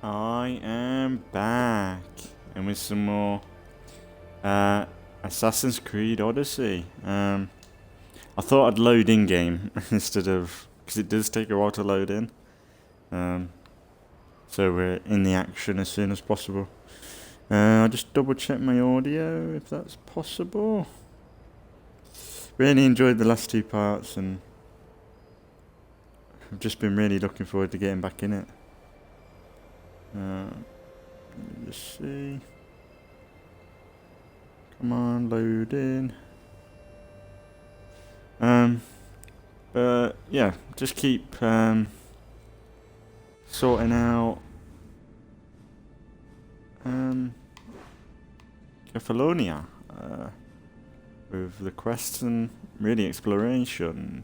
I am back, and with some more Assassins Creed Odyssey. I thought I'd load in game instead of, because it does take a while to load in. So we're in the action as soon as possible. I'll just double check my audio if that's possible. Really enjoyed the last two parts, and I've just been really looking forward to getting back in it. Let me just see. Come on, load in. But yeah, just keep sorting out Kefalonia with the quests and really exploration.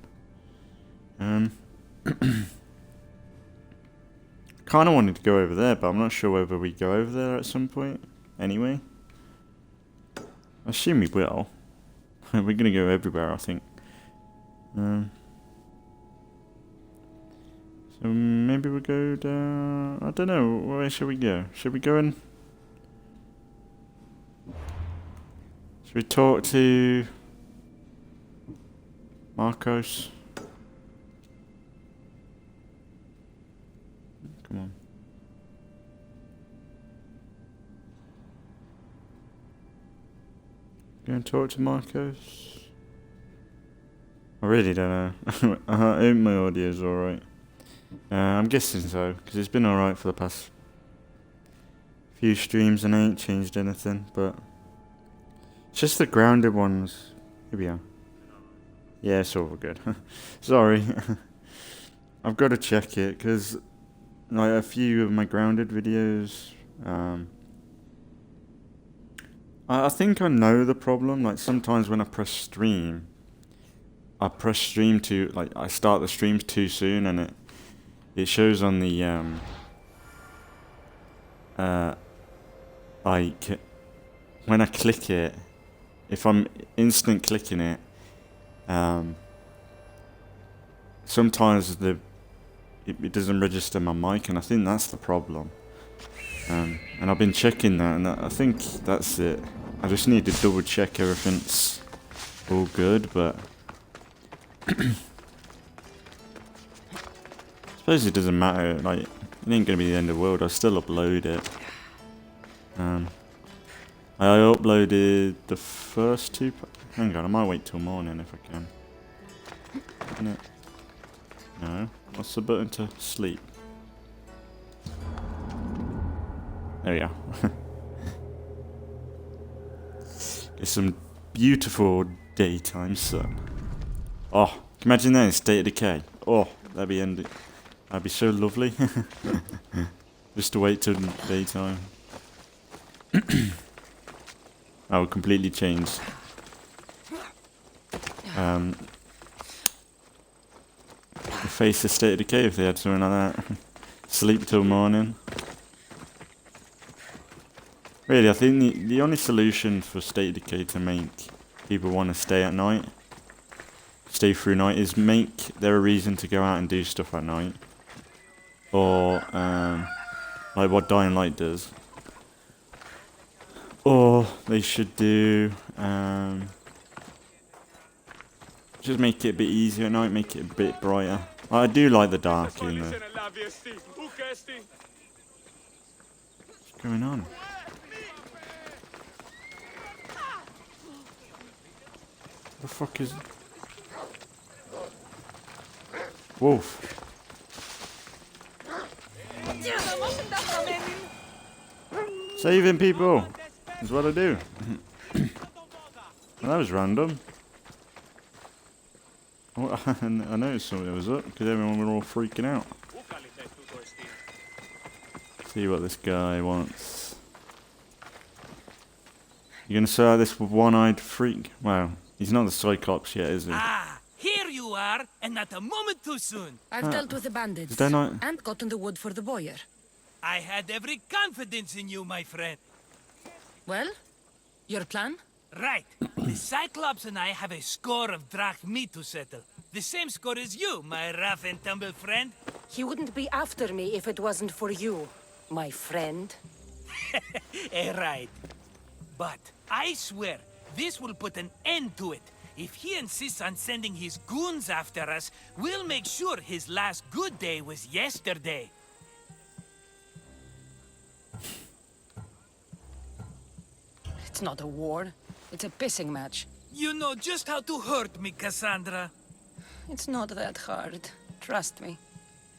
Kind of wanted to go over there, but I'm not sure whether we go over there at some point. Anyway, I assume we will. We're gonna go everywhere, I think. So maybe we'll go down. I don't know. Where should we go? Should we go in? Should we talk to Marcos? Come on. Going to talk to Marcos? I really don't know. I hope my audio's alright. I'm guessing so, because it's been alright for the past few streams and I ain't changed anything, but it's just the grounded ones. Here we are. Yeah, it's all good. Sorry. I've got to check it, because like a few of my grounded videos, I think I know the problem. Like sometimes when I press stream too, like I start the streams too soon, and it shows on the like when I click it, if I'm instant clicking it, sometimes it doesn't register my mic, and I think that's the problem. And I've been checking that, and I think that's it. I just need to double check everything's all good, but I suppose it doesn't matter. Like, it ain't gonna be the end of the world. I'll still upload it. I uploaded the first two. Hang on, I might wait till morning if I can. Isn't it? No. What's the button to sleep? There we go. It's some beautiful daytime sun. Oh, imagine that in State of Decay. Oh, that'd be so lovely. Just to wait till daytime. I would completely change. The face of State of Decay if they had something like that. Sleep till morning. Really, I think the only solution for State of Decay to make people want to stay at night, stay through night, is make there a reason to go out and do stuff at night. Or, like what Dying Light does. Or they should do, just make it a bit easier at night, make it a bit brighter. I do like the dark in there. What's going on? What the fuck is... Wolf. Saving people is what I do. Well, that was random. I noticed something was up because everyone were all freaking out. See what this guy wants. You gonna sell this one-eyed freak? Well, he's not the Cyclops yet, is he? Ah, here you are, and not a moment too soon. I've dealt with the bandits and gotten the wood for the boiler. I had every confidence in you, my friend. Well, your plan? Right. The Cyclops and I have a score of drachmi to settle. The same score as you, my rough and tumble friend. He wouldn't be after me if it wasn't for you. My friend? Right. But I swear, this will put an end to it. If he insists on sending his goons after us, we'll make sure his last good day was yesterday. It's not a war. It's a pissing match. You know just how to hurt me, Cassandra. It's not that hard. Trust me.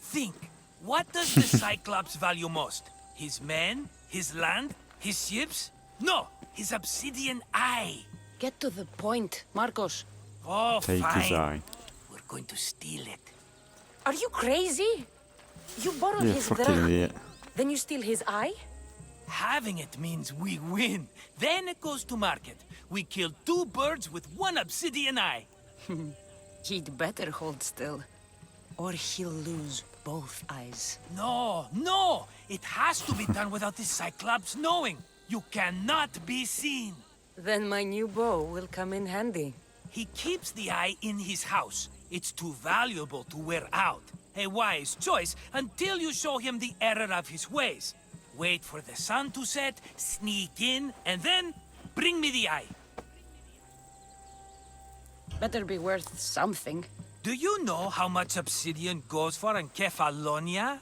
Think, what does the Cyclops value most? His men? His land? His ships? No, his obsidian eye. Get to the point, Marcos. Oh, Take fine. his eye. We're going to steal it. Are you crazy? You borrowed Yeah, his fucking drach. idiot. Then you steal his eye? Having it means we win. Then it goes to market. We kill 2 birds with 1 obsidian eye. He'd better hold still. Or he'll lose both eyes. No, no! It has to be done without the Cyclops knowing. You cannot be seen. Then my new bow will come in handy. He keeps the eye in his house. It's too valuable to wear out. A wise choice until you show him the error of his ways. Wait for the sun to set, sneak in, and then bring me the eye. Better be worth something. Do you know how much obsidian goes for in Kefalonia?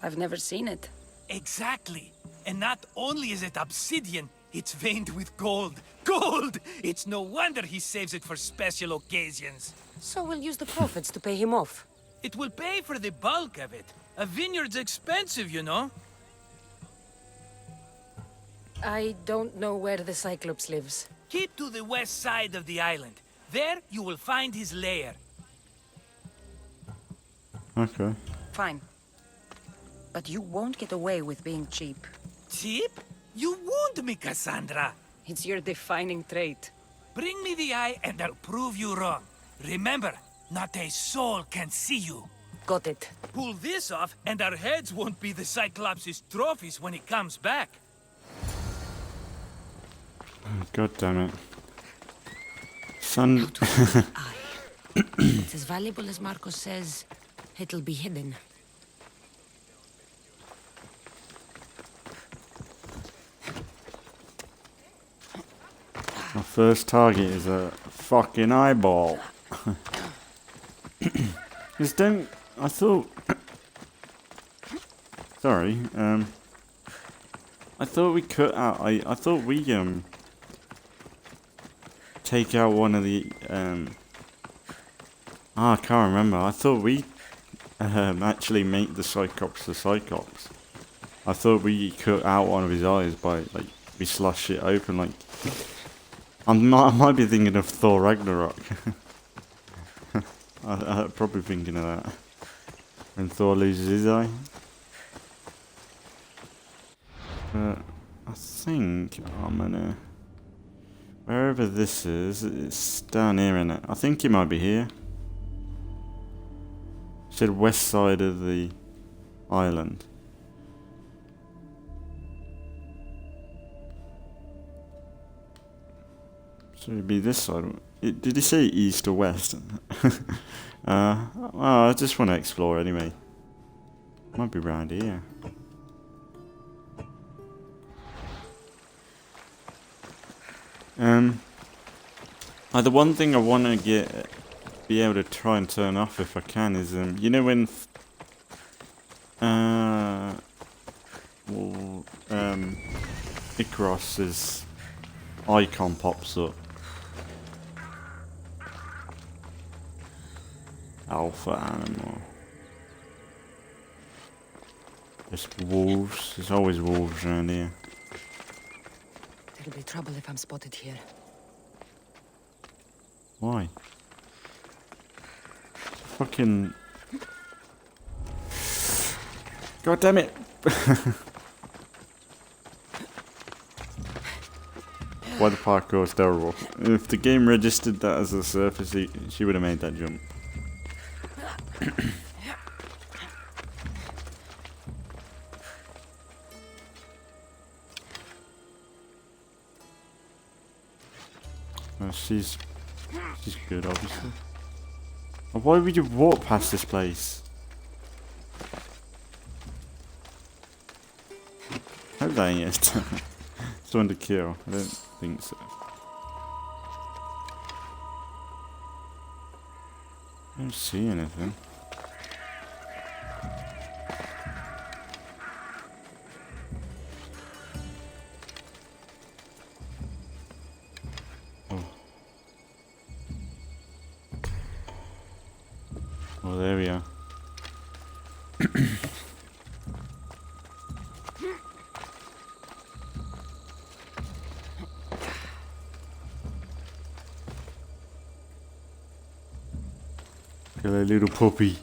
I've never seen it. Exactly. And not only is it obsidian, it's veined with gold. Gold! It's no wonder he saves it for special occasions. So we'll use the profits to pay him off. It will pay for the bulk of it. A vineyard's expensive, you know. I don't know where the Cyclops lives. Keep to the west side of the island. There you will find his lair. Okay. Fine. But you won't get away with being cheap. Cheap? You wound me, Cassandra. It's your defining trait. Bring me the eye and I'll prove you wrong. Remember, not a soul can see you. Got it. Pull this off and our heads won't be the Cyclops' trophies when he comes back. God damn it. Sun. Eye. It's as valuable as Marcos says. It'll be hidden. My first target is a fucking eyeball. Just don't. I thought. Sorry. I thought we cut out. I thought we take out one of the I can't remember. I thought we actually make the Cyclops the Cyclops. I thought we cut out one of his eyes by like we slash it open like. I might be thinking of Thor Ragnarok. I'm probably thinking of that. When Thor loses his eye. I think I'm gonna... Wherever this is, it's down here, innit? I think he might be here. It said west side of the island. So it'd be this side. Did he say east or west? Well, I just want to explore anyway. Might be round here. The one thing I want to be able to try and turn off if I can is, you know when, Icaros's icon pops up. Alpha animal. There's wolves. There's always wolves around here. There'll be trouble if I'm spotted here. Why? Fucking... God damn it! Why the parkour is terrible. If the game registered that as a surface, she would have made that jump. She's good, obviously. Oh, why would you walk past this place? got that yet. Someone to kill. I don't think so. I don't see anything. Oh, there we are. Look at that little puppy.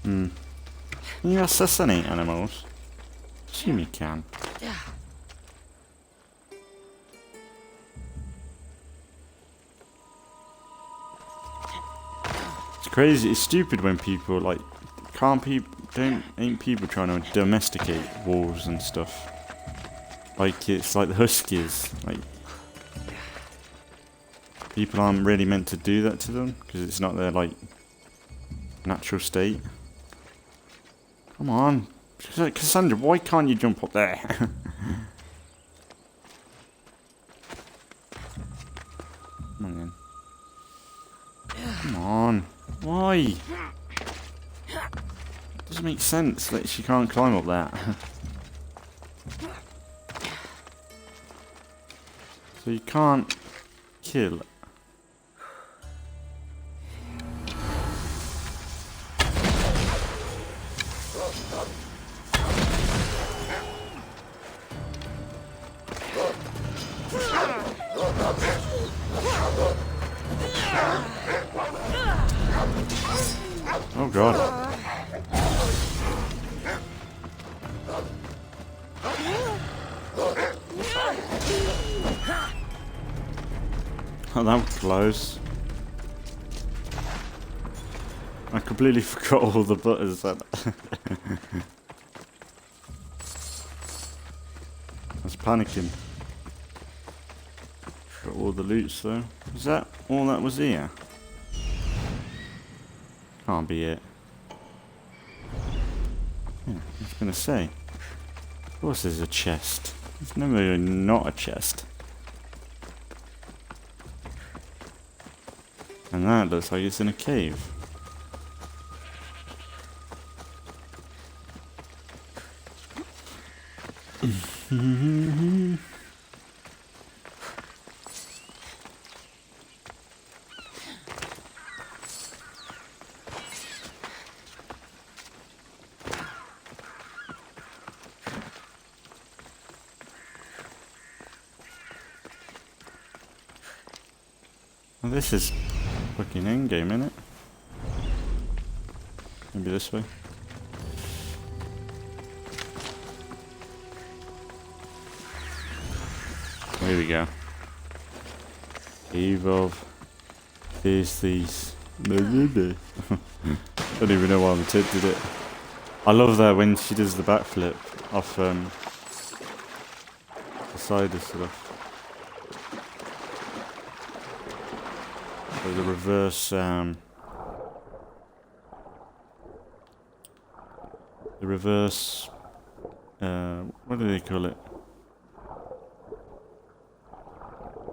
Can you assassinate animals? Assume you can. It's crazy. It's stupid when people like ain't people trying to domesticate wolves and stuff. Like it's like the huskies. Like people aren't really meant to do that to them because it's not their like natural state. Come on, Cassandra, why can't you jump up there? Come on then. Come on. Why? Doesn't make sense that she can't climb up that. So you can't kill. Oh god. Oh, that was close. I completely forgot all the buttons that I was panicking. Got all the loots though. Is that all that was here? Can't be it. Yeah, I was gonna say. Of course there's a chest. There's never not a chest. And that looks like it's in a cave. Well, this is fucking endgame, innit? Maybe this way. There we go. Cave of these. Don't even know why I'm tempted it. I love that when she does the backflip off the side of stuff. Or the reverse what do they call it?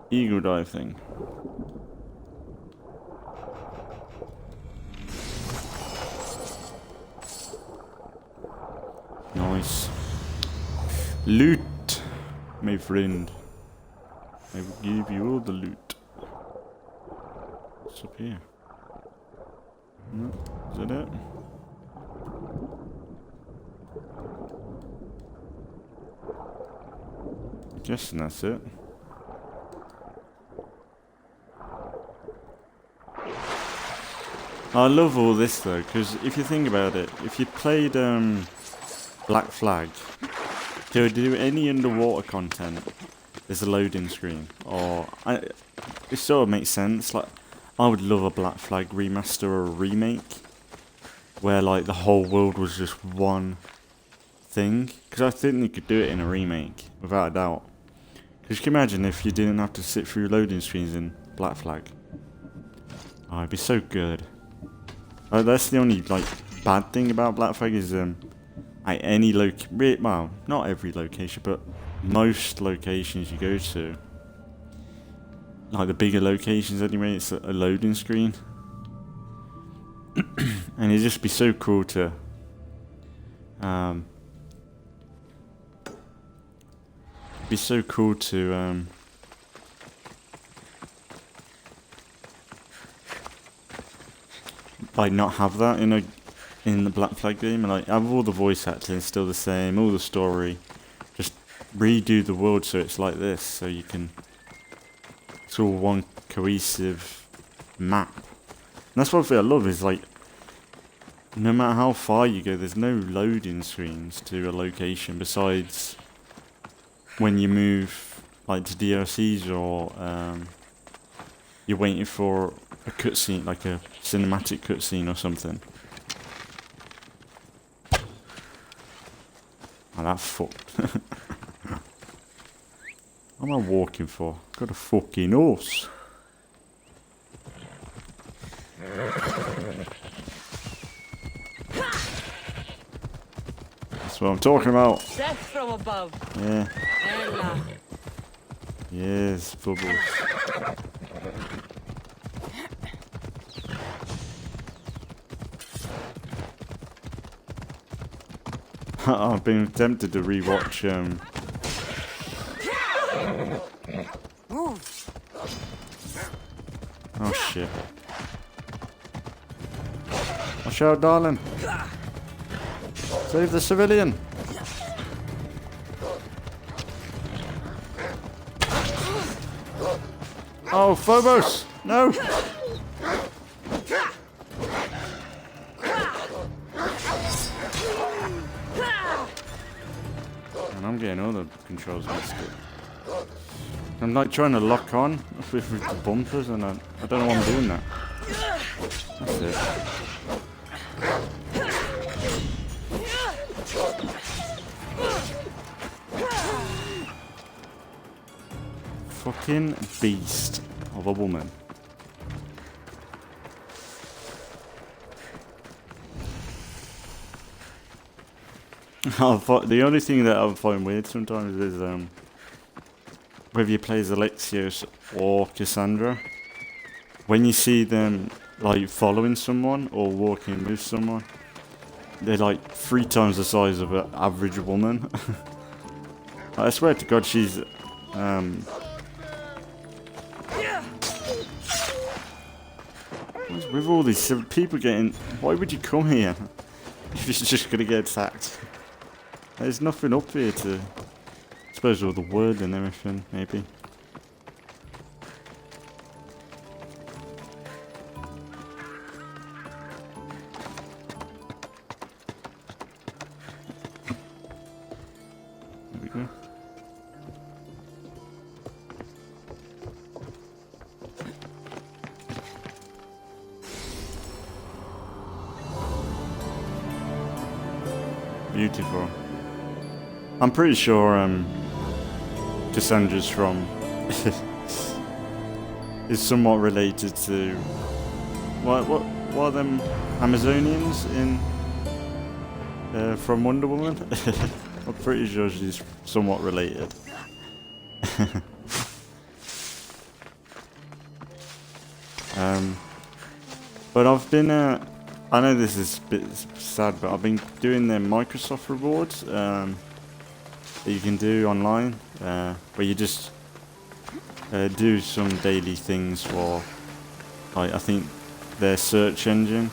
Eagle dive thing. Nice. Loot, my friend. I will give you all the loot. What's up here? No, is that it? Guessing that's it. I love all this though, because if you think about it, if you played Black Flag, to do any underwater content, there's a loading screen. Or it sort of makes sense. Like, I would love a Black Flag remaster or a remake, where like the whole world was just one thing. Because I think they could do it in a remake, without a doubt. Because you can imagine if you didn't have to sit through loading screens in Black Flag. Oh, it'd be so good. That's the only like bad thing about Black Flag is at any well, not every location, but most locations you go to, like the bigger locations anyway, it's a loading screen. And it'd just be so cool to like not have that in the Black Flag game, and like have all the voice acting still the same, all the story, just redo the world so it's like this, so you can, it's all one cohesive map. And that's one thing I love is like, no matter how far you go, there's no loading screens to a location besides when you move like to DLCs or you're waiting for a cutscene, like a cinematic cutscene or something. Oh, that fucked. What am I walking for? Got a fucking horse. That's what I'm talking about. Death from above. Yeah. Yes, bubbles. I've been tempted to rewatch Move. Oh shit. Watch out, darling. Save the civilian. Oh, Phobos! No! And I'm getting all the controls messed up. I'm like trying to lock on with the bumpers and I don't know why I'm doing that. That's it. Fucking beast of a woman. The only thing that I find weird sometimes is whether you play as Alexios or Cassandra, when you see them like following someone or walking with someone, they're like 3 times the size of an average woman. I swear to God, she's with all these people getting, why would you come here if you're just gonna get attacked? There's nothing up here to, I suppose, all the wood and everything, maybe. There we go. Beautiful. I'm pretty sure Cassandra's from is somewhat related to what are them Amazonians in from Wonder Woman? I'm pretty sure she's somewhat related. But I've been I know this is a bit sad, but I've been doing the Microsoft rewards that you can do online, where you just do some daily things for, like, I think their search engine,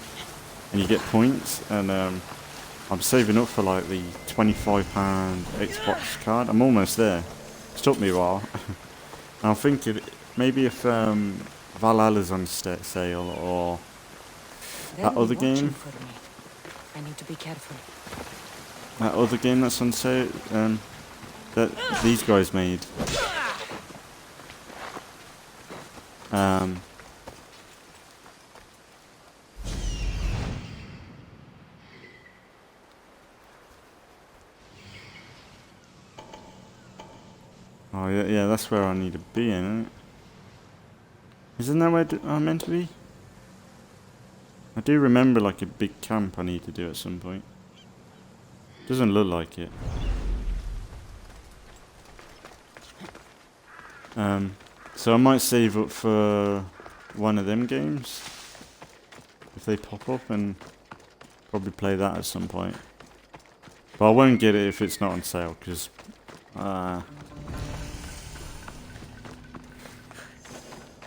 and you get points, and I'm saving up for like the £25 Xbox card. I'm almost there. It's took me a while. And I'm thinking maybe if Valhalla's on sale, or that other game. I need to be careful. That other game that's on sale, that these guys made. Oh yeah, that's where I need to be, isn't it? Isn't that where I'm meant to be? I do remember like a big camp I need to do at some point. Doesn't look like it. So I might save up for one of them games if they pop up, and probably play that at some point. But I won't get it if it's not on sale, because I'm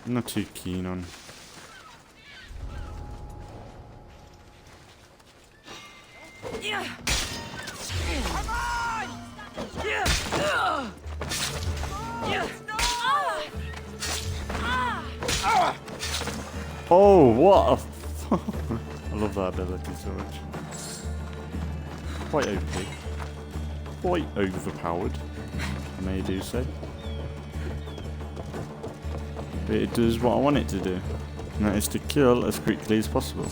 not too keen on. Oh, what a I love that ability so much. Quite OP. Quite overpowered, I may do say. But it does what I want it to do. And that is to kill as quickly as possible.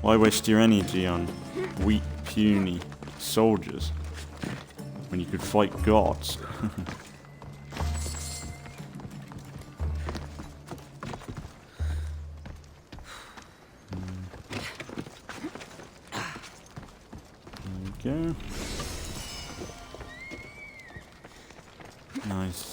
Why waste your energy on weak, puny soldiers when you could fight gods? There we go. Nice.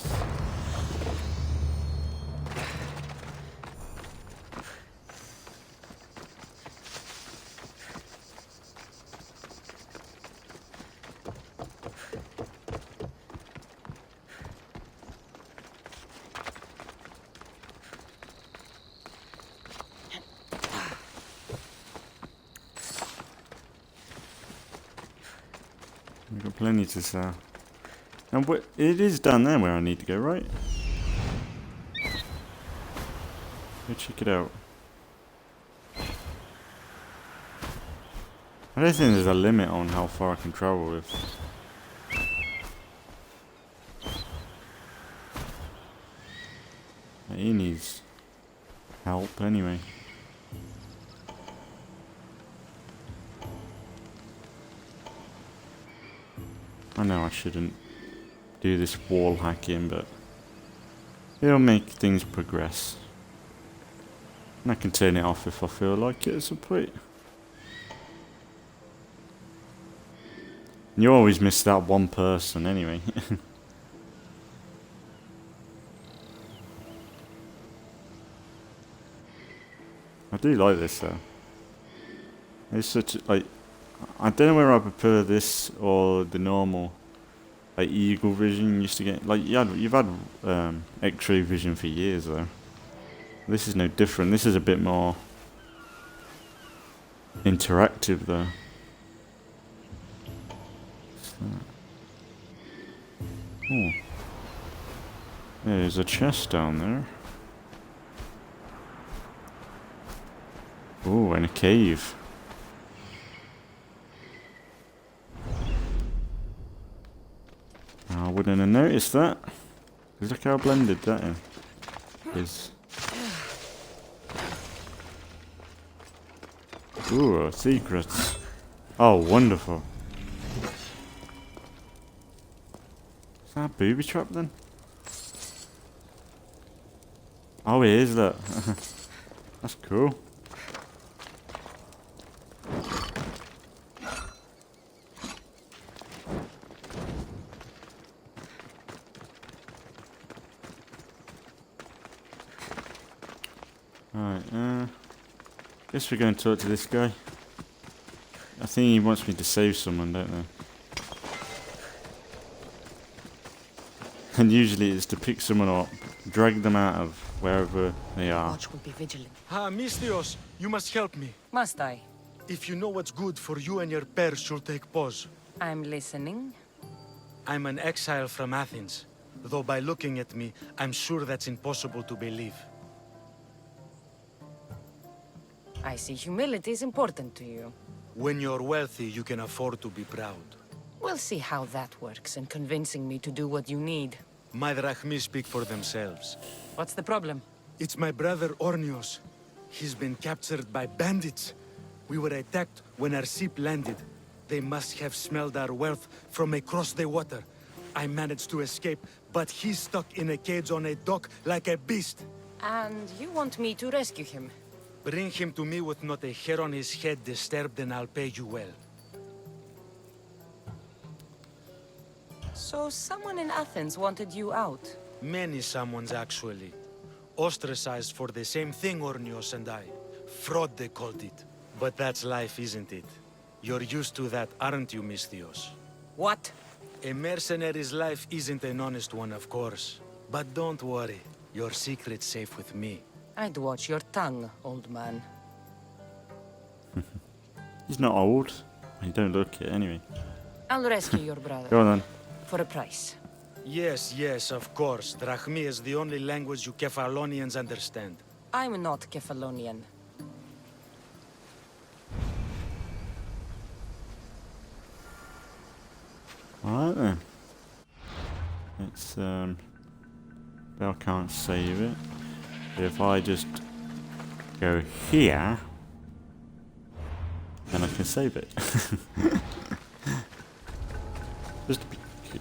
We've got plenty to sell. And it is down there where I need to go, right? Go check it out. I don't think there's a limit on how far I can travel with. He needs help anyway. I know I shouldn't do this wall hacking, but it'll make things progress. And I can turn it off if I feel like it at some point. You always miss that one person anyway. I do like this though. It's such like, I don't know whether I prefer this or the normal like eagle vision you used to get. Like you've had X-ray vision for years though. This is no different. This is a bit more interactive though. Oh, there's a chest down there. Oh, and a cave. I wouldn't have noticed that. Because look how blended that is. Ooh, secrets. Oh, wonderful. Is that a booby trap then? Oh, it is, look. That's cool. Alright, guess we're going to talk to this guy. I think he wants me to save someone, don't they? And usually it's to pick someone up, drag them out of wherever they are. Watch will be vigilant. Ah, Mistios, you must help me. Must I? If you know what's good for you and your pairs, you'll take pause. I'm listening. I'm an exile from Athens, though by looking at me, I'm sure that's impossible to believe. I see humility is important to you. When you're wealthy, you can afford to be proud. We'll see how that works in convincing me to do what you need. My drachmi speak for themselves. What's the problem? It's my brother Ornios. He's been captured by bandits. We were attacked when our ship landed. They must have smelled our wealth from across the water. I managed to escape, but he's stuck in a cage on a dock like a beast. And you want me to rescue him? Bring him to me with not a hair on his head disturbed and I'll pay you well. So someone in Athens wanted you out? Many someones actually. Ostracized for the same thing, Ornios and I. Fraud they called it. But that's life, isn't it? You're used to that, aren't you, Misthios? What? A mercenary's life isn't an honest one, of course. But don't worry, your secret's safe with me. I'd watch your tongue, old man. He's not old. He don't look it anyway. I'll rescue your brother. Go on then. For a price. Yes, yes, of course. Drachmi is the only language you Kephalonians understand. I'm not Kephalonian. Alright then. It's Bell can't save it. But if I just go here, then I can save it.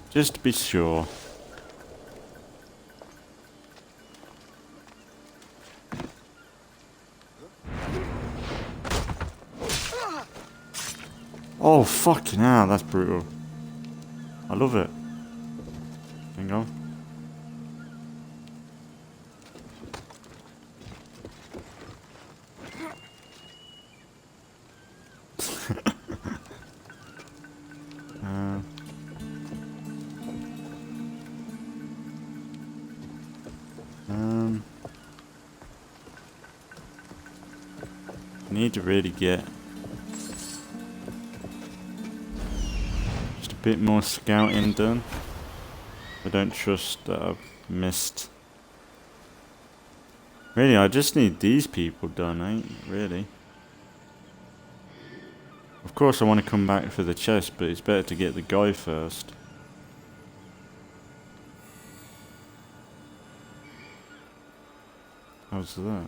just to be sure. Oh fucking hell, that's brutal. I love it. Hang on. I need to really get just a bit more scouting done. I don't trust that I've missed. Really, I just need these people done, ain't really. Of course I want to come back for the chest, but it's better to get the guy first. How's that?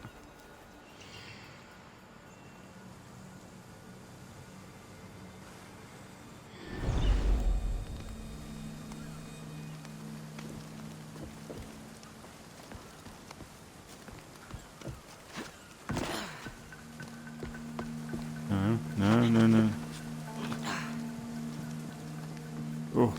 No. Oh.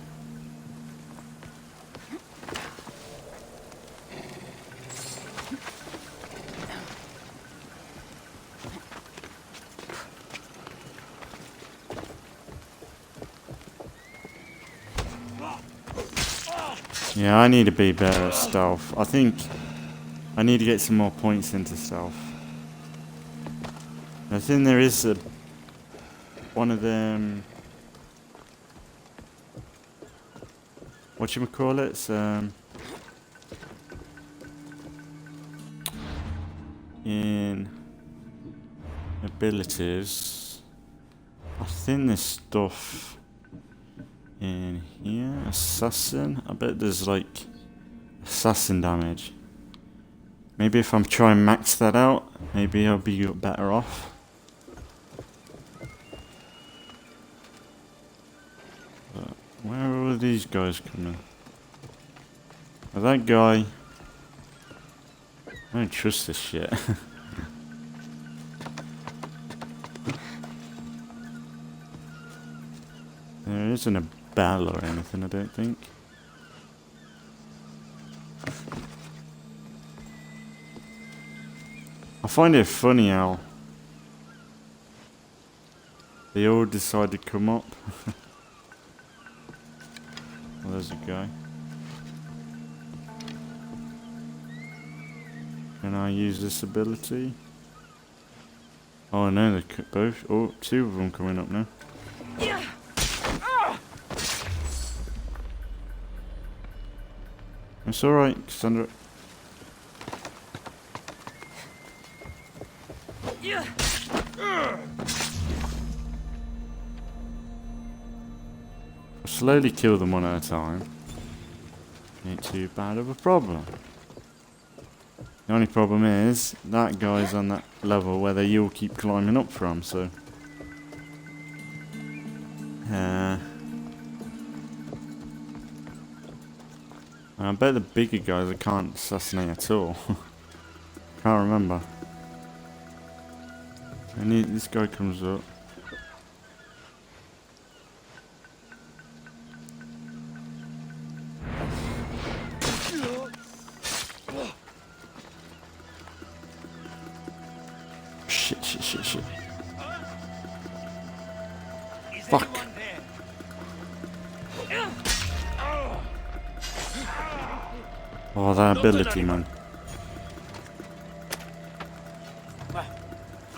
Yeah, I need to be better at stealth. I think I need to get some more points into stealth. I think there is one of them. Whatchamacallits? In abilities, I think there's stuff in here. Assassin. I bet there's like assassin damage. Maybe if I'm trying to max that out, maybe I'll be better off. But where are all these guys coming? Well, that guy, I don't trust this shit. There isn't a bell or anything, I don't think. I find it funny how they all decide to come up. Well, there's a guy. Can I use this ability? Oh no, they're both. Oh, two of them coming up now. It's alright, Cassandra. Slowly kill them one at a time. Ain't too bad of a problem. The only problem is that guy's on that level where they all keep climbing up from, so I bet the bigger guys I can't assassinate at all. can't remember. And this guy comes up. Shit. Fuck. Oh, that ability, man.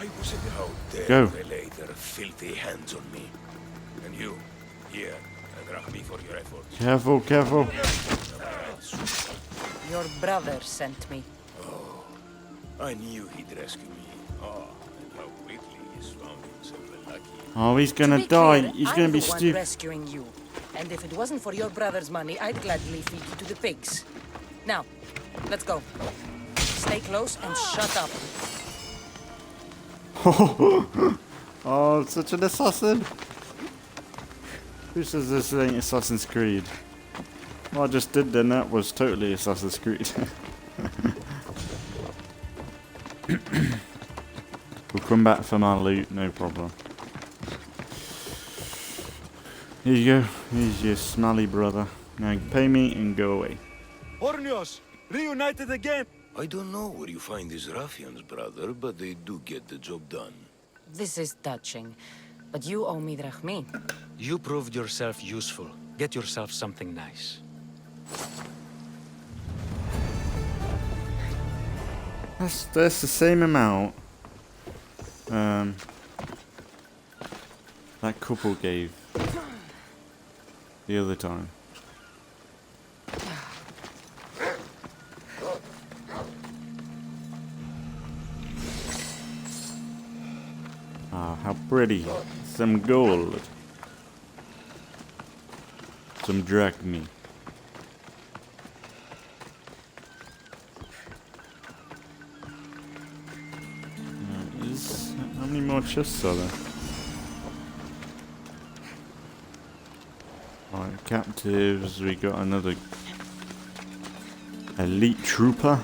I wasn't out there. Go. They laid their filthy hands on me. And you, here, thank me for your efforts. Careful. Your brother sent me. I knew he'd rescue me. Oh, and how quickly he's found himself a lucky. Oh, he's To gonna be die. clear, He's I'm gonna be the one stupid. rescuing you. And if it wasn't for your brother's money, I'd gladly feed you to the pigs. Now, let's go. Stay close and shut up. Oh, such an assassin. Who says this ain't Assassin's Creed? What I just did then, that was totally Assassin's Creed. We'll come back for my loot, no problem. Here you go. Here's your smelly brother. Now pay me and go away. Ornios, reunited again. I don't know where you find these ruffians, brother, but they do get the job done. This is touching. But you owe me drachmi. You proved yourself useful. Get yourself something nice. That's the same amount that couple gave the other time. Ah, how pretty. Some gold. Some drachmi. How many more chests are there? Alright, captives. We got another elite trooper.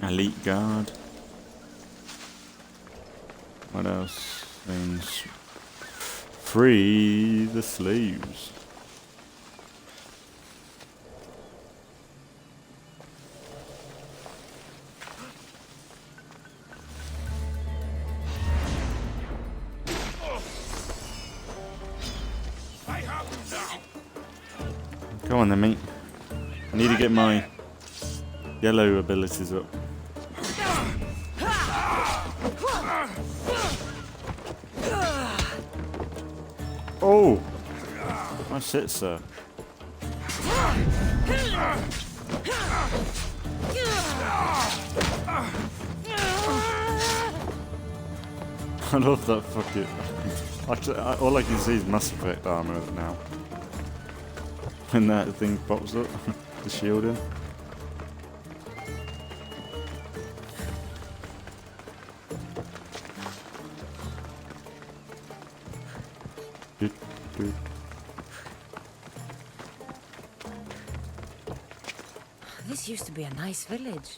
Elite guard. What else? Things. Free the slaves. Come on then, mate. I need to get my yellow abilities up. Oh! That's it, sir. I love that fucking... all I can see is Mass Effect armor now. When that thing pops up, the shielding. This used to be a nice village.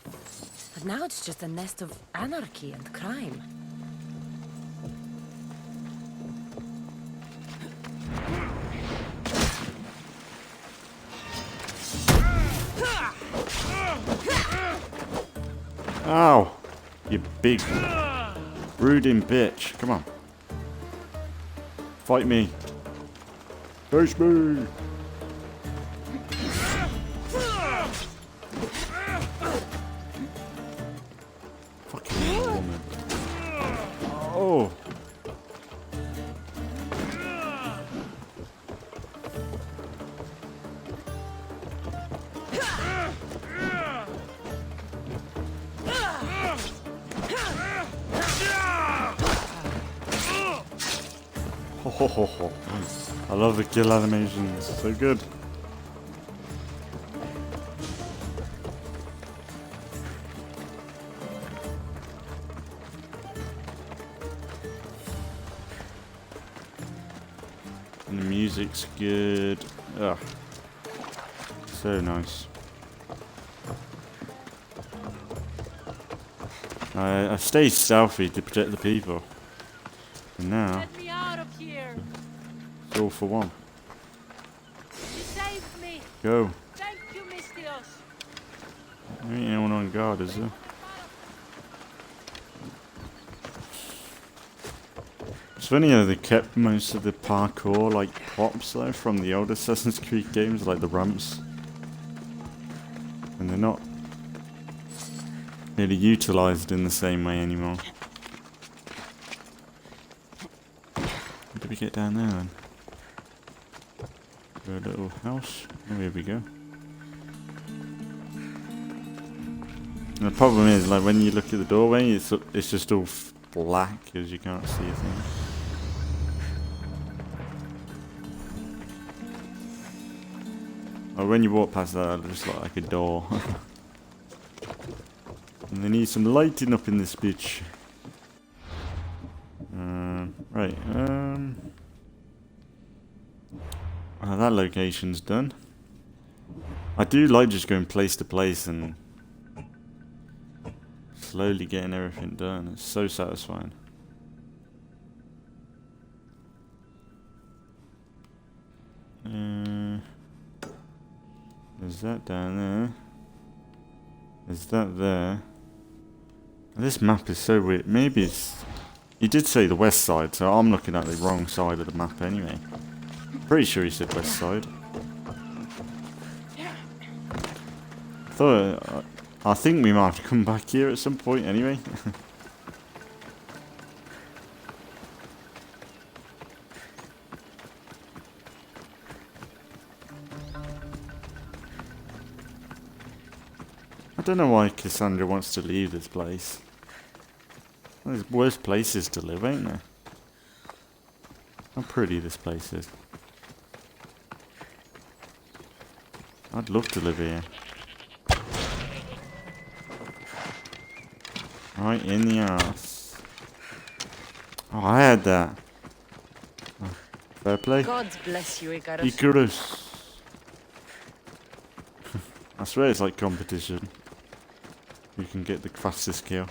But now it's just a nest of anarchy and crime. Ow! You big brooding bitch. Come on. Fight me. Face me! Fucking woman. Oh! Ho ho ho. I love the kill animations, so good. And the music's good. Ugh. So nice. I stayed stealthy to protect the people. And now, Get me out of here! it's all for one. You saved me! Go. Thank you, Mistios! There ain't anyone on guard, is there? It's funny how they kept most of the parkour, like, props, though, from the old Assassin's Creed games, like the ramps. And they're not really utilised in the same way anymore. How do we get down there, then? To a little house. Oh, here we go. And the problem is, like, when you look at the doorway, it's just all black, as you can't see a thing. Oh, when you walk past that, it looks like a door. And they need some lighting up in this bitch. Right, that location's done. I do like just going place to place and slowly getting everything done. It's so satisfying. There's that down there. There's that there. This map is so weird. Maybe it's... He did say the west side, so I'm looking at the wrong side of the map anyway. Pretty sure he said west side. I think we might have to come back here at some point anyway. I don't know why Cassandra wants to leave this place. There's worse places to live, ain't there? How pretty this place is. I'd love to live here. Right in the ass. Oh, I had that. Oh, fair play. God bless you, Icarus. Icarus. I swear it's like competition. You can get the fastest kill.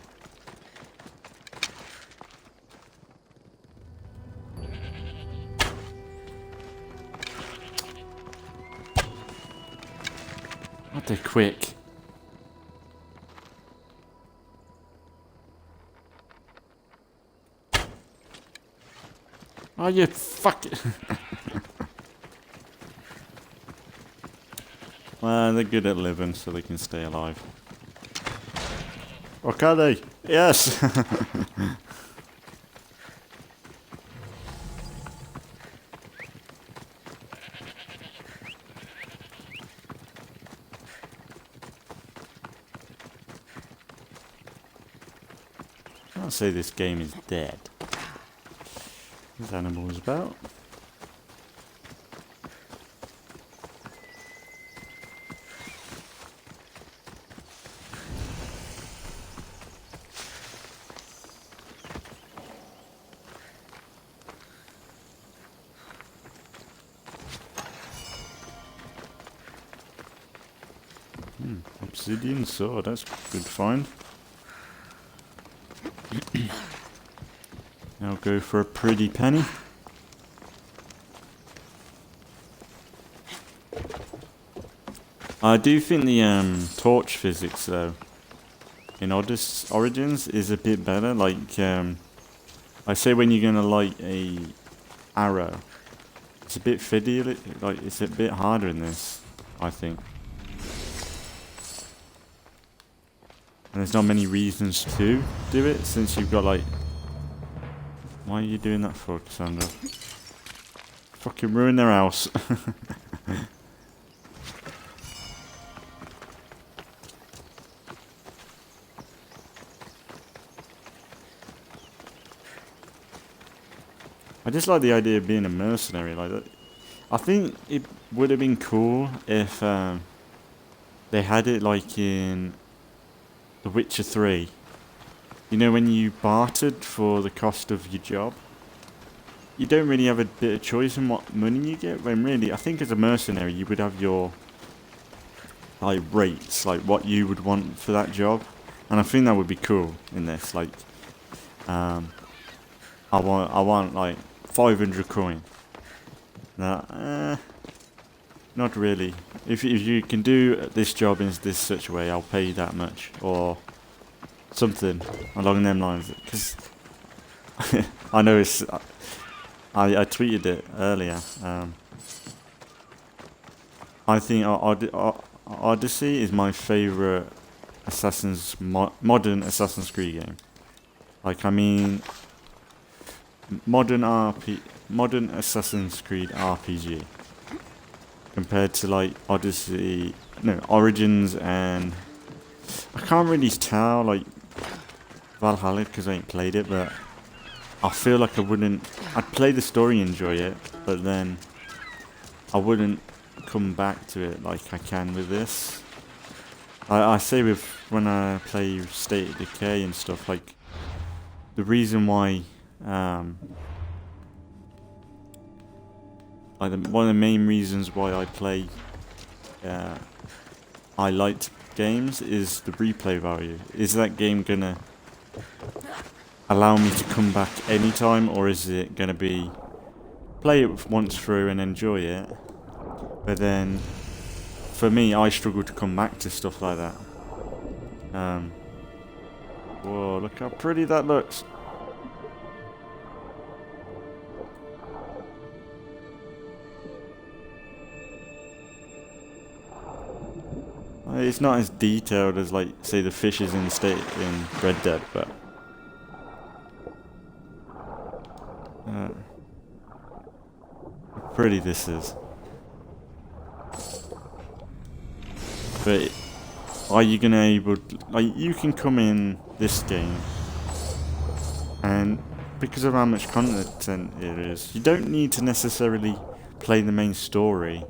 Not they're quick. Oh, you fuck it. Well, they're good at living, so they can stay alive. Or can they? Yes! I'll say this game is dead. This animal is about. Obsidian sword, that's a good find. I'll go for a pretty penny. I do think the torch physics though in Origins is a bit better. Like I say, when you're gonna light a arrow, it's a bit fiddly. Like it's a bit harder in this, I think. And there's not many reasons to do it, since you've got like... Why are you doing that for, Cassandra? Fucking ruin their house. I just like the idea of being a mercenary like that. I think it would have been cool if they had it like in The Witcher 3. You know, when you bartered for the cost of your job, you don't really have a bit of choice in what money you get, when really, I think as a mercenary, you would have your, like, rates, like what you would want for that job. and I think that would be cool in this. Like, I want like 500 coin. No, not really. If you can do this job in this such a way, I'll pay you that much, or something along them lines. Because I know it's. I tweeted it earlier. I think Odyssey is my favorite modern Assassin's Creed game. Like, I mean, modern Assassin's Creed RPG compared to like Odyssey, no, Origins, and I can't really tell like Valhalla because I ain't played it, but I feel like I'd play the story, enjoy it, but then I wouldn't come back to it like I can with this. I say with when I play State of Decay and stuff, like the reason why one of the main reasons why I play I liked games is the replay value. Is that game gonna allow me to come back anytime, or is it gonna be play it once through and enjoy it, but then for me I struggle to come back to stuff like that. Whoa, look how pretty that looks. It's not as detailed as, like, say, the fishes in Red Dead, but how pretty this is. But are you gonna like, you can come in this game, and because of how much content it is, you don't need to necessarily play the main story.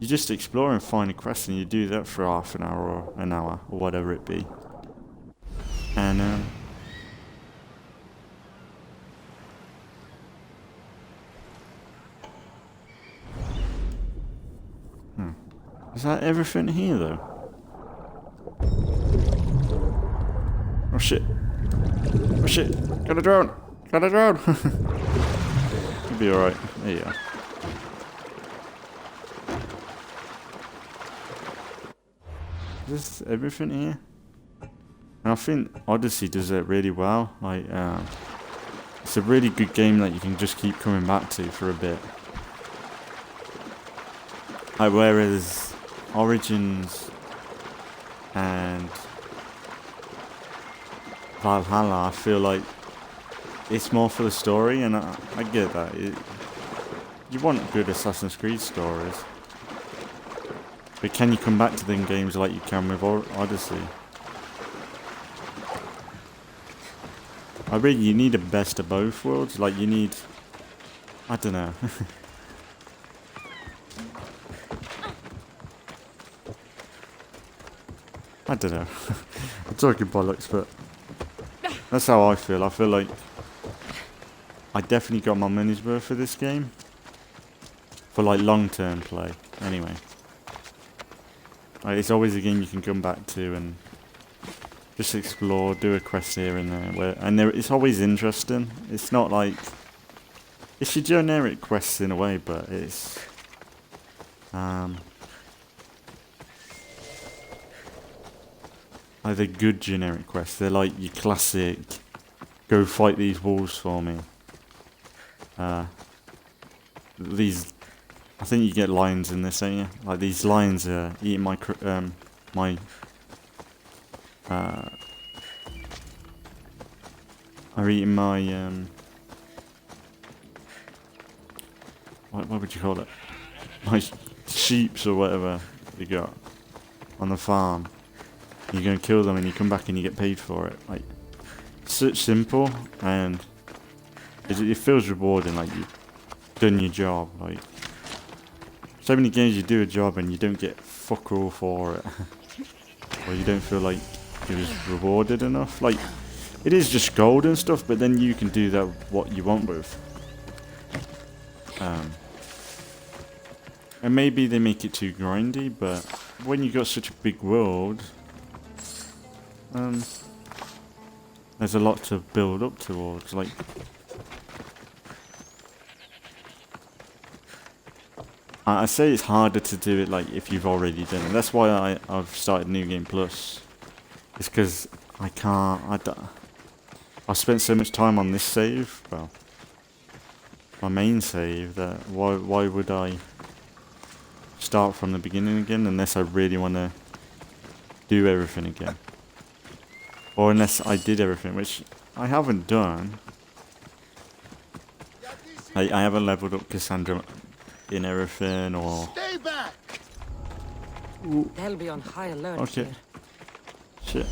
You just explore and find a quest, and you do that for half an hour or an hour or whatever it be. And is that everything here though? Oh shit! Oh shit! Got a drone! Got a drone! You'll be alright. There you are. Is this everything here? And I think Odyssey does it really well. Like, it's a really good game that you can just keep coming back to for a bit. Like, whereas Origins and Valhalla, I feel like it's more for the story, and I get that. You want good Assassin's Creed stories. But can you come back to them games like you can with Odyssey? You need a best of both worlds. Like, you need... I don't know. I don't know. I'm talking bollocks, but... that's how I feel. I feel like I definitely got my money's worth for this game. For, like, long-term play. Anyway. Like, it's always a game you can come back to and just explore, do a quest here and there. It's always interesting. It's not like... it's your generic quests in a way, but it's... like, they're good generic quests. They're like your classic, go fight these wolves for me. These... I think you get lions in this, don't you? Like, these lions are eating my are eating my what would you call it? My sheeps or whatever you got on the farm. You go and kill them, and you come back and you get paid for it. Like, it's such simple, and it feels rewarding. Like, you've done your job. Like, so many games you do a job and you don't get fuck all for it. Or you don't feel like it was rewarded enough. Like, it is just gold and stuff, but then you can do that what you want with. And maybe they make it too grindy, but when you got such a big world, there's a lot to build up towards, like... I say it's harder to do it like if you've already done it. That's why I've started New Game Plus. It's because I can't... I spent so much time on this save, well, my main save, that why would I start from the beginning again unless I really want to do everything again. Or unless I did everything, which I haven't done. I haven't leveled up Cassandra in everything, or... Stay back! They'll be on high alert Okay. here. Shit.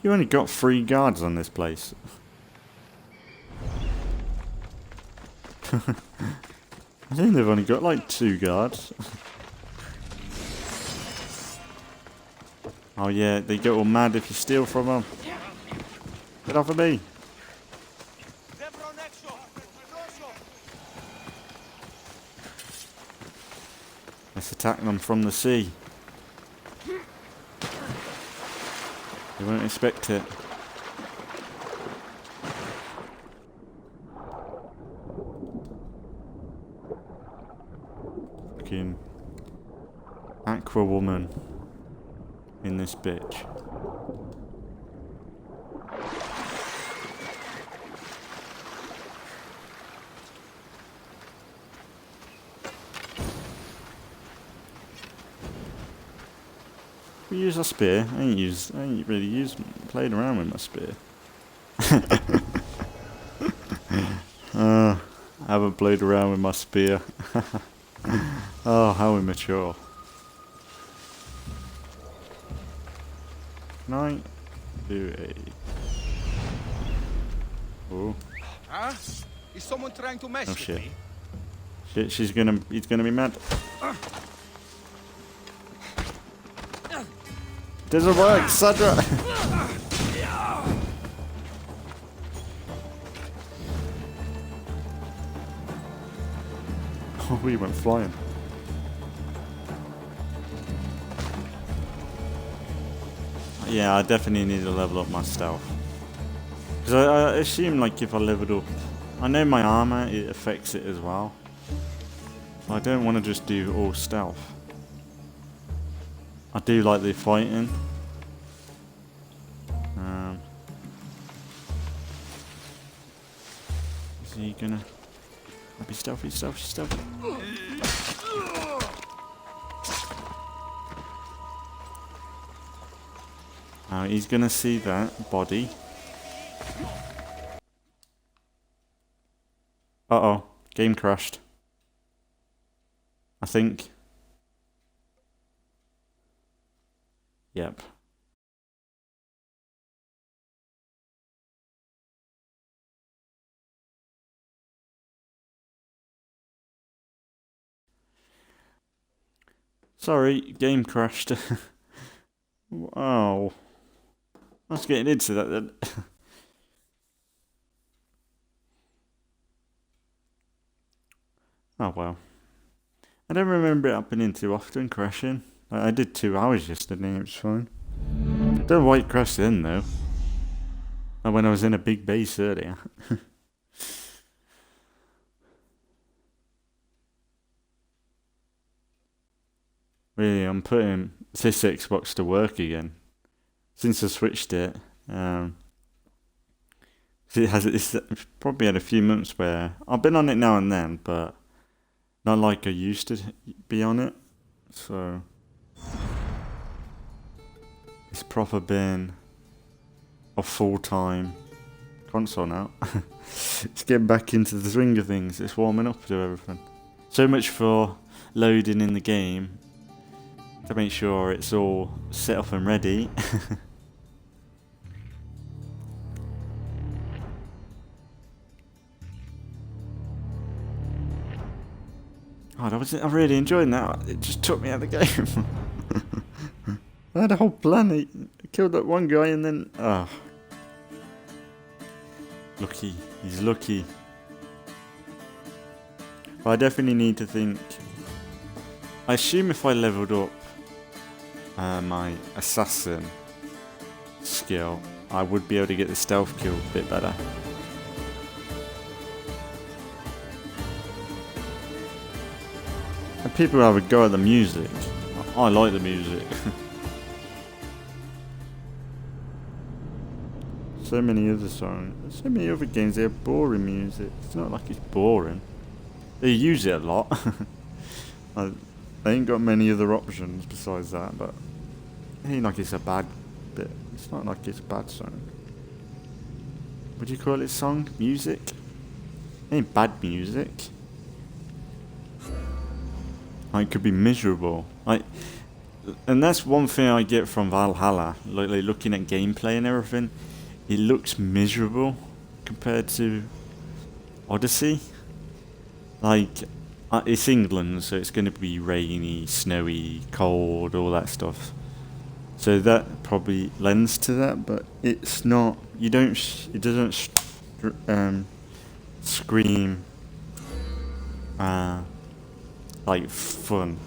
You only got 3 guards on this place. I think they've only got like 2 guards. Oh yeah, they get all mad if you steal from them. Get off of me. Let's attack them from the sea. You won't expect it. Fucking Aqua Woman in this bitch. We use a spear. I ain't really played around with my spear. I haven't played around with my spear. Oh, how immature. 9, 2, 8. Oh. Huh? Is someone trying to mess Oh with shit. me? Shit, he's gonna be mad. Doesn't work, Sandra! Oh, we went flying. Yeah, I definitely need to level up my stealth. Because I assume, like, if I leveled up... I know my armor, it affects it as well. I don't want to just do all stealth. I do like the fighting. Is he gonna... Be stealthy, stealthy, stealthy. Now he's gonna see that body. Uh-oh. Game crashed. I think. Yep. Sorry, game crashed. Wow. I was getting into that then. Oh well. I don't remember it happening too often, crashing. I did 2 hours yesterday, it was fine. Don't know why it crashed then though. Like when I was in a big base earlier. Really, I'm putting this Xbox to work again. Since I switched it. It's probably had a few months where I've been on it now and then, but not like I used to be on it. So it's proper been a full-time console now. It's getting back into the swing of things. It's warming up to everything. So much for loading in the game to make sure it's all set up and ready. God, I'm really enjoying that. It just took me out of the game. I had a whole planet killed that one guy and then... Ah. Lucky. He's lucky. But I definitely need to think... I assume if I leveled up my assassin skill, I would be able to get the stealth kill a bit better. And people have a go at the music. I like the music. So many other songs, so many other games, they have boring music. It's not like it's boring. They use it a lot. They ain't got many other options besides that, but it ain't like it's a bad bit. It's not like it's a bad song. What do you call it? Song? Music? It ain't bad music. Like, it could be miserable. And that's one thing I get from Valhalla. Like looking at gameplay and everything, it looks miserable compared to Odyssey. Like, it's England, so it's going to be rainy, snowy, cold, all that stuff. So that probably lends to that, but it's not. You don't. It doesn't scream like fun.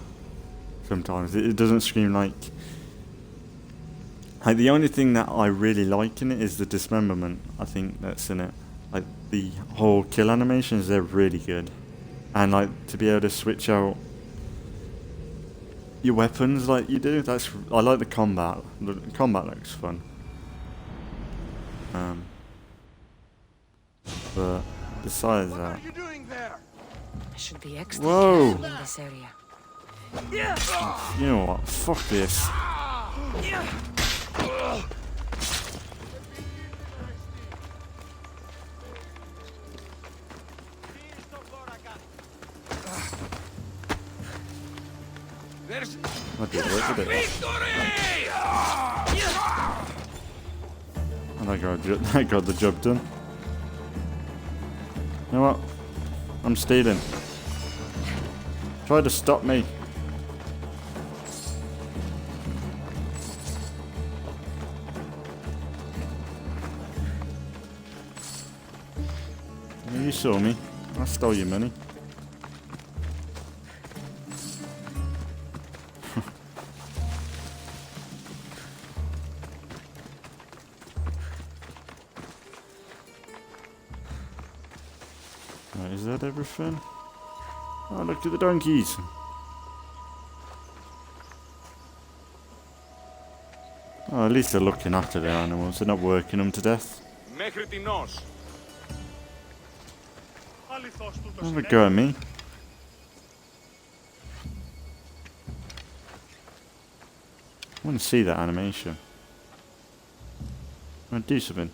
Sometimes it doesn't scream like. Like the only thing that I really like in it is the dismemberment. I think that's in it. Like the whole kill animations, they're really good. And like to be able to switch out your weapons like you do, I like the combat. The combat looks fun. But besides that, What are you doing there? I should be extra whoa! careful in this area. You know what? Fuck this. There's I did it, did it? And I got the job done. You know what? I'm stealing. Try to stop me. Yeah, you saw me. I stole your money. Right, is that everything? Oh, look at the donkeys. Oh, at least they're looking after their animals. They're not working them to death. Have a go at me. I want to see that animation. I want to do something.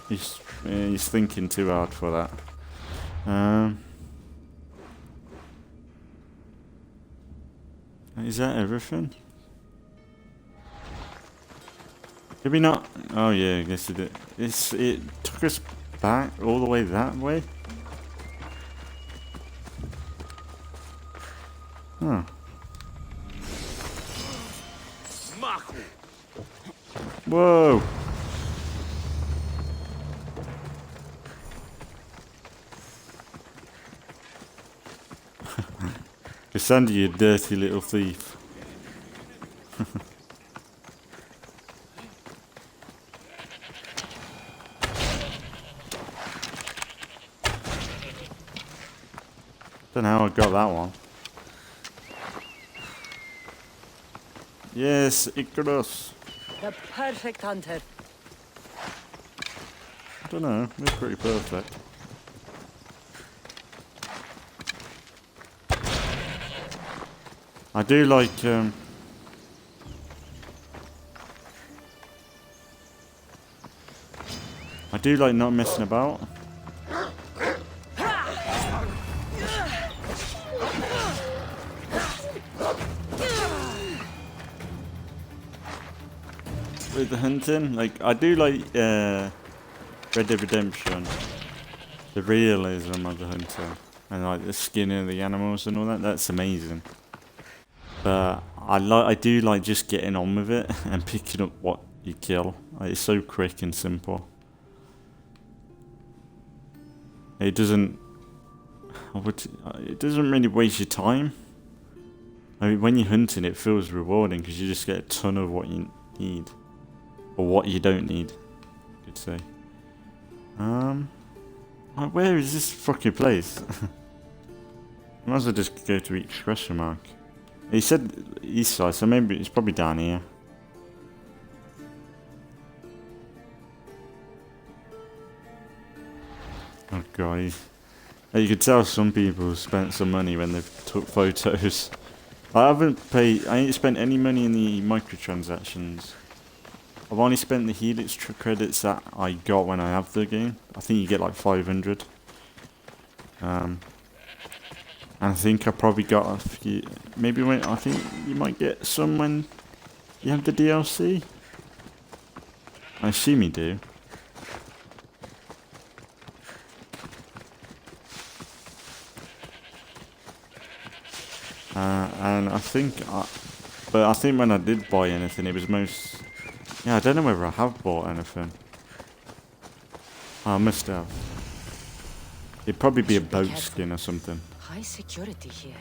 He's thinking too hard for that. Is that everything? Did we not? Oh yeah, I guess it did. It took us back all the way that way? Huh. Whoa! Cassandra, you dirty little thief. Don't know how I got that one. Yes, Icarus. The perfect hunter. I don't know, they're pretty perfect. I do like not messing about. With the hunting, like I do like Red Dead Redemption, the realism of the hunter, and like the skin of the animals and all that. That's amazing. But I do like just getting on with it and picking up what you kill. Like, it's so quick and simple. It doesn't really waste your time. I mean, when you're hunting, it feels rewarding because you just get a ton of what you need, or what you don't need, I could say. Where is this fucking place? Might as well just go to each question mark. He said east side, so maybe it's probably down here. Oh god, you could tell some people spent some money when they took photos. I ain't spent any money in the microtransactions. I've only spent the Helix credits that I got when I have the game. I think you get like 500. And I think I probably got a few, maybe when, I think you might get some when you have the DLC. I assume you do. And I think, but I think when I did buy anything, it was yeah, I don't know whether I have bought anything. I must have. It'd probably be a boat skin or something. High security here.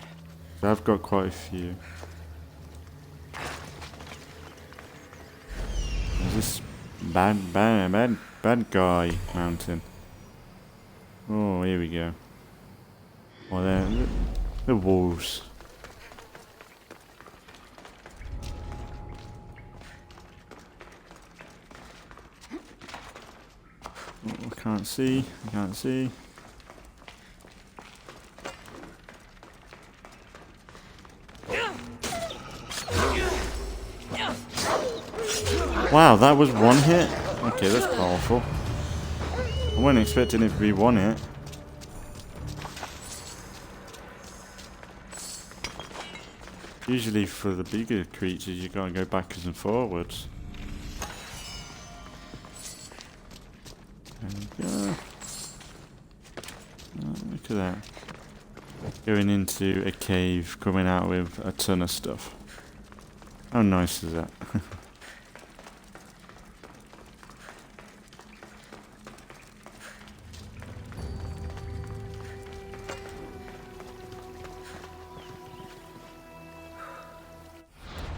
So I've got quite a few. There's this bad guy mountain. Oh, here we go. Well, they're the wolves. Oh, I can't see. I can't see. Wow, that was one hit? Okay, that's powerful. I wasn't expecting it to be one hit. Usually for the bigger creatures you gotta go backwards and forwards. There we go. Oh, look at that. Going into a cave, coming out with a ton of stuff. How nice is that?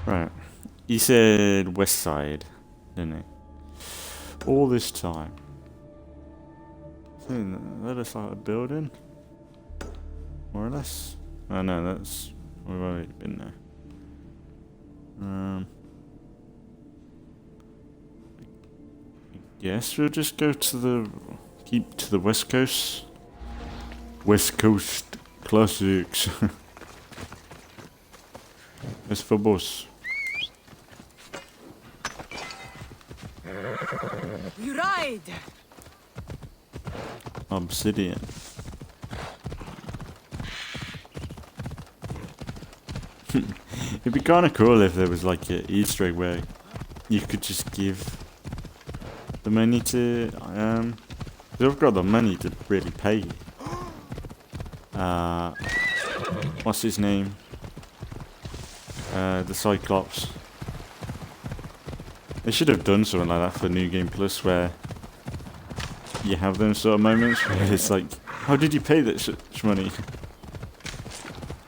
Right. He said west side, didn't he? All this time. That looks like a building. More or less. Oh no, that's... we've already been there. Yes, we'll just go to the... keep to the west coast. West Coast classics. It's for boss. We ride! Obsidian. It'd be kind of cool if there was like an Easter egg where you could just give the money to they've got the money to really pay. What's his name? The Cyclops. They should have done something like that for New Game Plus, where you have them sort of moments where it's like, how did you pay that such money?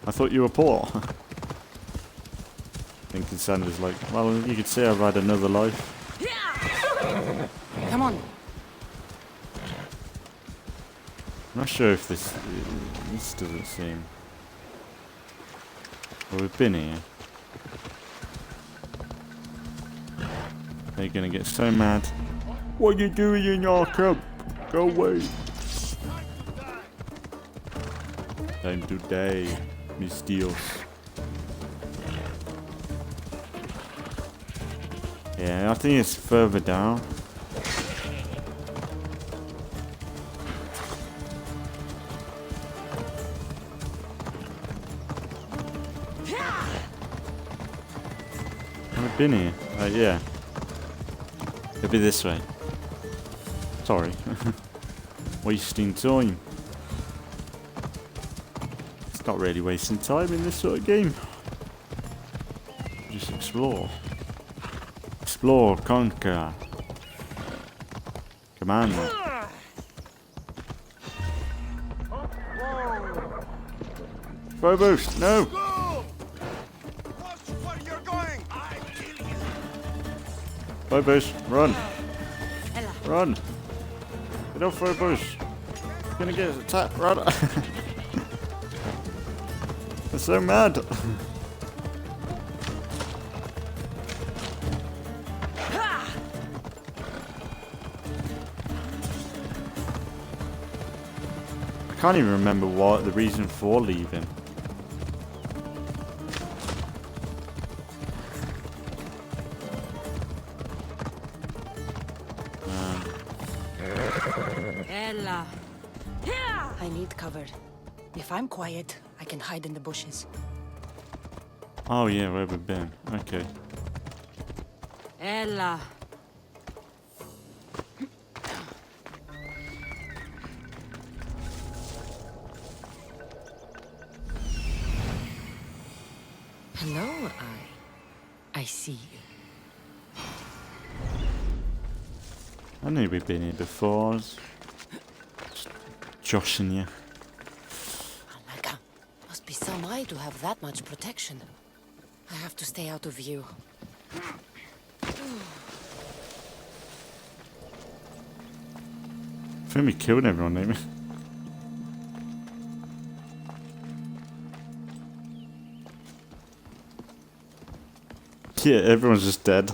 I thought you were poor. Thinking Sandra's like, well, you could say I've had another life. Come on. I'm not sure if this doesn't seem... well, we've been here. They're gonna get so mad. What are you doing in your camp? Go away. Time to die, Mistios. Yeah, I think it's further down. I've been here. Yeah. It'll be this way. Sorry. Wasting time. It's not really wasting time in this sort of game. explore. Explore, conquer. Command. Throw boost, no! Go! Watch where you're going! I kill you! Throw boost, run! Run! Get off throw boost! You're gonna get attacked, run! I'm so mad! I can't even remember what the reason for leaving. Ella. I need cover. If I'm quiet, I can hide in the bushes. Oh yeah, where we've been. Okay. Ella. Hello, I see you. I knew we'd been here before. I was just joshing you. Oh my god. Must be some eye to have that much protection. I have to stay out of view. I think we killed everyone, didn't we? Yeah, everyone's just dead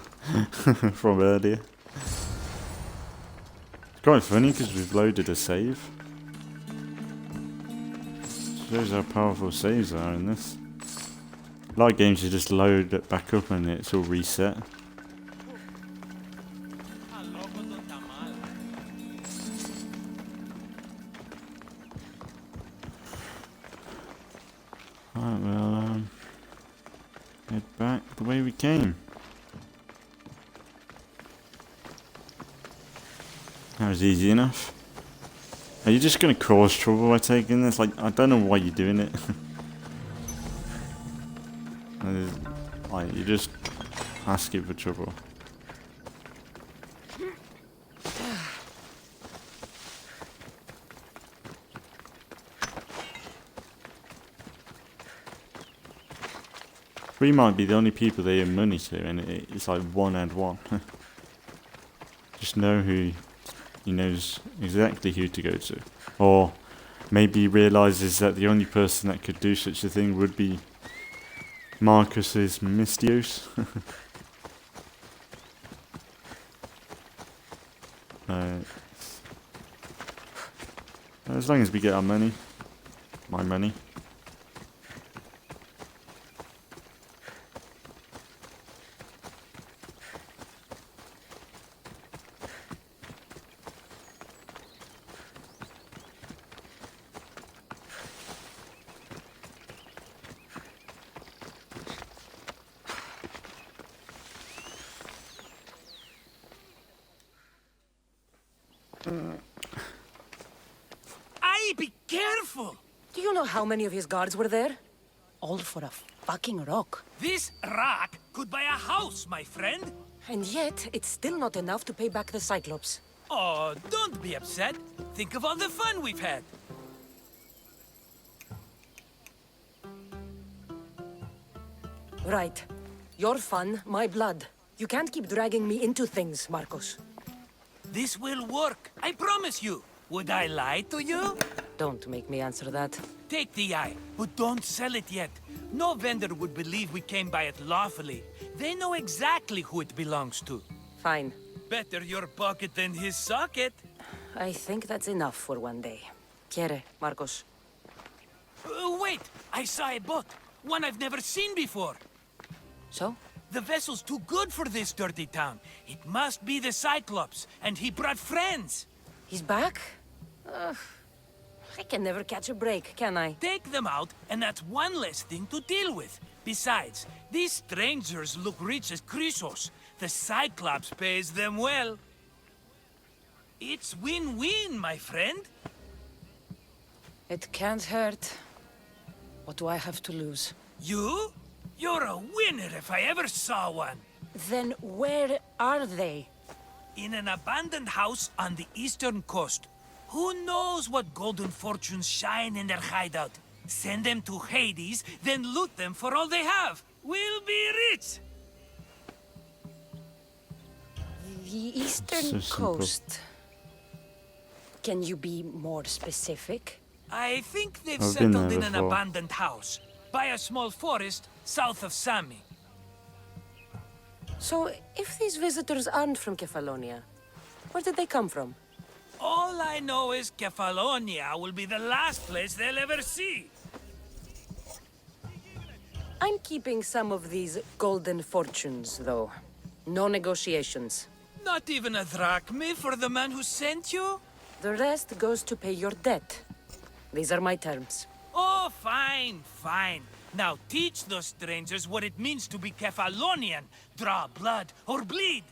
from earlier. It's quite funny because we've loaded a save. Shows how powerful saves are in this. A lot of games you just load it back up and it's all reset. Alright, well, head back the way we came. That was easy enough. Are you just gonna cause trouble by taking this? Like, I don't know why you're doing it. Like, you're just asking for trouble. We might be the only people they owe money to, and it's like 1 and 1. Just know who he knows exactly who to go to, or maybe he realizes that the only person that could do such a thing would be Marcus's Mystios. As long as we get our money, my money. Aye, be careful! Do you know how many of his guards were there? All for a fucking rock. This rock could buy a house, my friend. And yet, it's still not enough to pay back the Cyclops. Oh, don't be upset. Think of all the fun we've had. Right. Your fun, my blood. You can't keep dragging me into things, Marcos. This will work, I promise you. Would I lie to you? Don't make me answer that. Take the eye, but don't sell it yet. No vendor would believe we came by it lawfully. They know exactly who it belongs to. Fine. Better your pocket than his socket. I think that's enough for one day. Quiere, Marcos. Wait! I saw a boat. One I've never seen before. So? The vessel's too good for this dirty town. It must be the Cyclops, and he brought friends. He's back? I can never catch a break, can I? Take them out, and that's one less thing to deal with. Besides, these strangers look rich as Chrysos. The Cyclops pays them well. It's win-win, my friend. It can't hurt. What do I have to lose? You? You're a winner if I ever saw one. Then where are they? In an abandoned house on the eastern coast. Who knows what golden fortunes shine in their hideout? Send them to Hades, then loot them for all they have. We'll be rich! The eastern So simple. coast. Can you be more specific? I think they've I've been settled there in an before. abandoned house, by a small forest south of Sami. So, if these visitors aren't from Kefalonia, where did they come from? All I know is Kefalonia will be the last place they'll ever see. I'm keeping some of these golden fortunes, though. No negotiations. Not even a drachme for the man who sent you? The rest goes to pay your debt. These are my terms. Oh, fine, fine. Now teach those strangers what it means to be Kefalonian. Draw blood or bleed.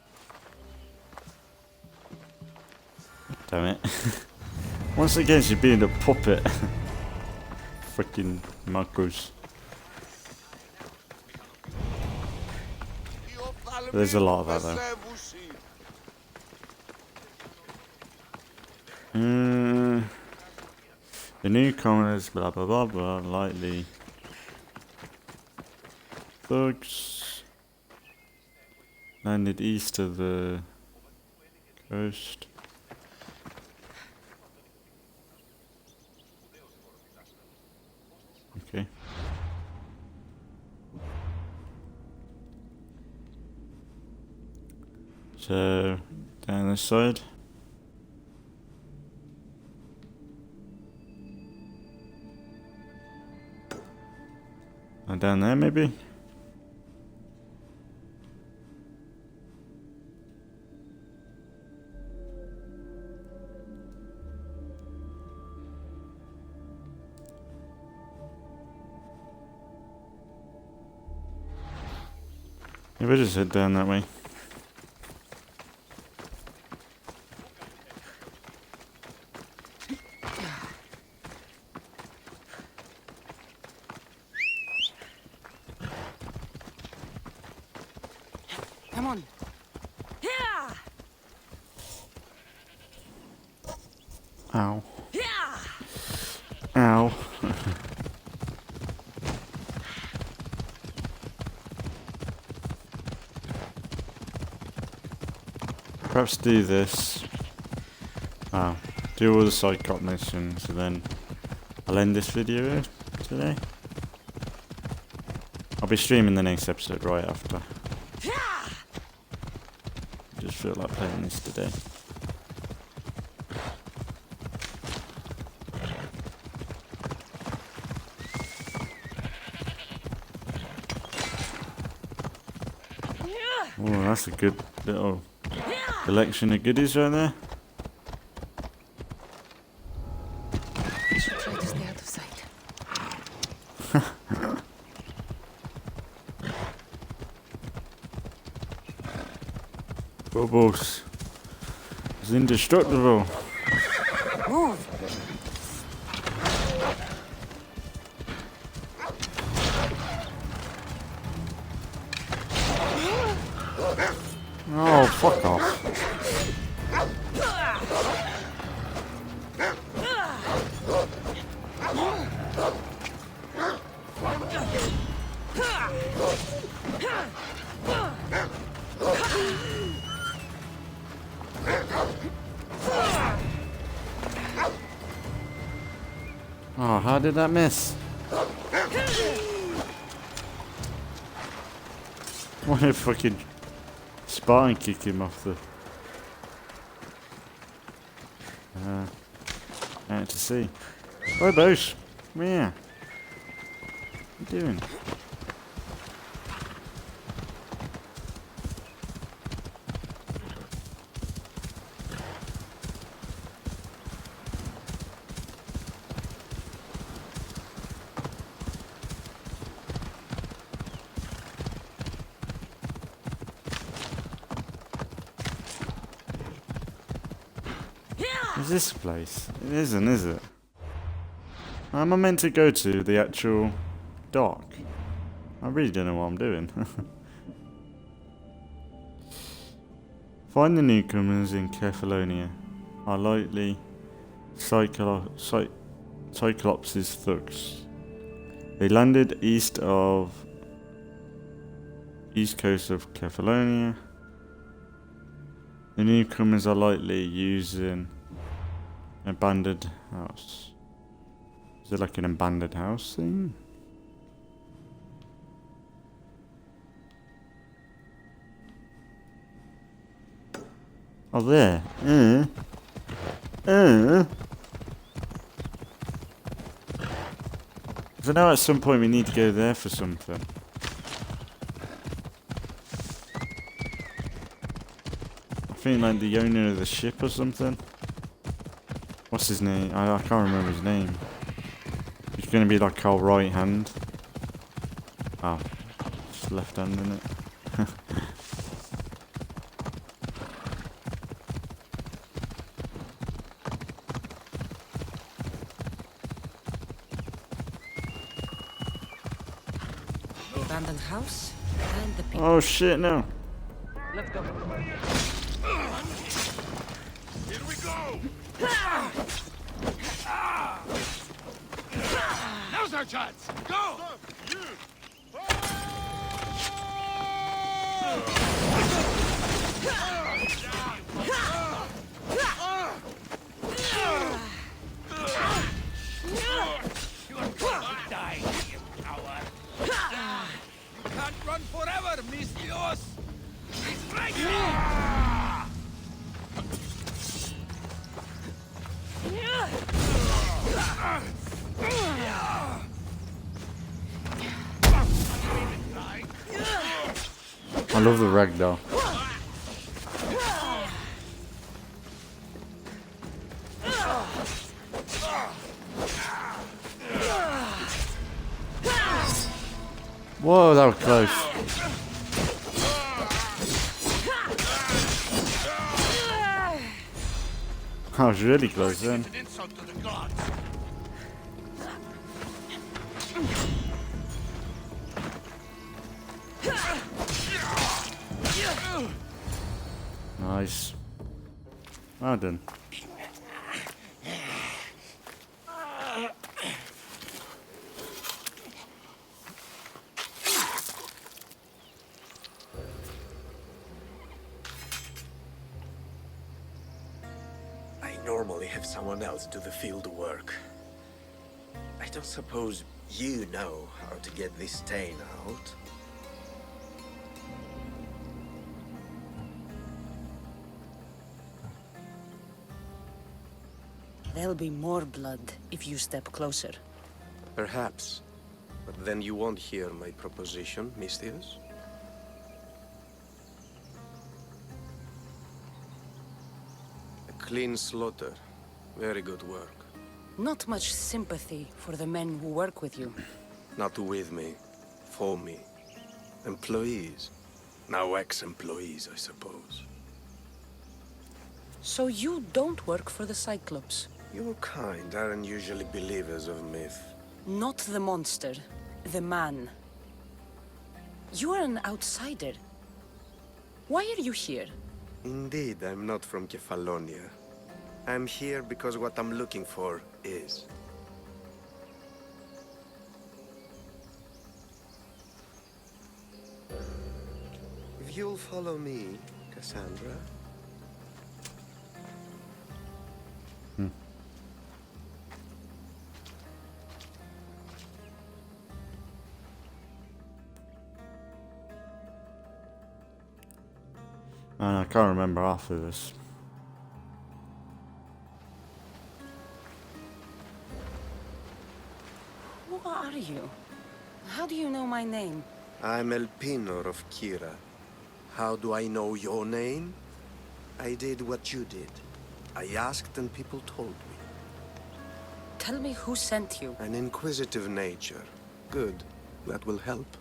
Damn it. Once again, she's being a puppet. Freaking Marcos. There's a lot of that though. The newcomers, blah blah blah blah, lightly. Thugs landed east of the coast. Okay. So, down this side. And down there maybe? Yeah, we'll just head down that way. Come on. Ow. Ow. Perhaps do this. Do all the side cop missions, and then I'll end this video today. I'll be streaming the next episode right after. Just feel like playing this today. Oh, that's a good little collection of goodies right there. I should try to stay out of sight. Bubbles. It's indestructible. Move! Oh, fuck off. Oh, how did that miss? What a fucking Spartan kick him off the... out to sea. Where are those? Come here. What are you doing? Is this a place? It isn't, is it? Am I meant to go to the actual dock? I really don't know what I'm doing. Find the newcomers in Kefalonia. Are likely Cyclops' thugs. They landed east coast of Kefalonia. The newcomers are likely using an abandoned house. Is it like an abandoned house thing? Oh, there. I know at some point we need to go there for something. I think like the owner of the ship or something. What's his name? I can't remember his name. He's gonna be like our right hand. Oh, it's left hand, isn't it? The abandoned house and the people. Oh shit, no. Let's go. Here we go! Now's our chance! Go! Die, you coward! You can't run forever, mis Dios! He's right here! I love the ragdoll. Whoa, that was close. That was really close then. An insult to the gods. Nice. Well done. I normally have someone else do the field work. I don't suppose you know how to get this stain out. There'll be more blood if you step closer. Perhaps. But then you won't hear my proposition, Mistius. A clean slaughter. Very good work. Not much sympathy for the men who work with you. Not with me. For me. Employees. Now ex-employees, I suppose. So you don't work for the Cyclops? Your kind aren't usually believers of myth. Not the monster, the man. You are an outsider. Why are you here? Indeed, I'm not from Kefalonia. I'm here because what I'm looking for is. If you'll follow me, Cassandra. I can't remember half of this. Who are you? How do you know my name? I'm El Pinor of Kira. How do I know your name? I did what you did. I asked and people told me. Tell me who sent you. An inquisitive nature. Good. That will help.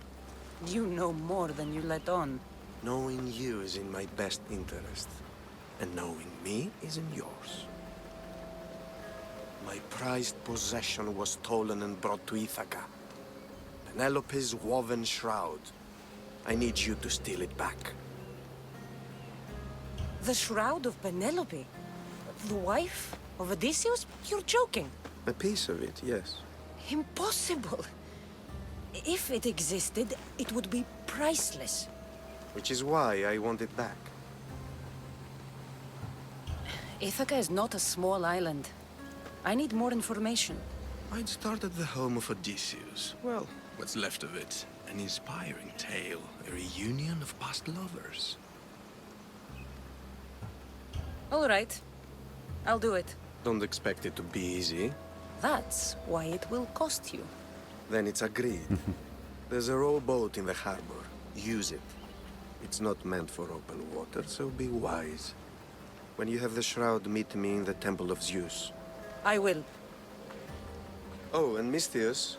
You know more than you let on. Knowing you is in my best interest. And knowing me is in yours. My prized possession was stolen and brought to Ithaca. Penelope's woven shroud. I need you to steal it back. The shroud of Penelope? The wife of Odysseus? You're joking. A piece of it, yes. Impossible. If it existed, it would be priceless. Which is why I want it back. Ithaca is not a small island. I need more information. I'd start at the home of Odysseus. Well, what's left of it. An inspiring tale, a reunion of past lovers. All right. I'll do it. Don't expect it to be easy. That's why it will cost you. Then it's agreed. There's a rowboat in the harbor. Use it. It's not meant for open water, so be wise. When you have the shroud, meet me in the Temple of Zeus. I will. Oh, and Misthios,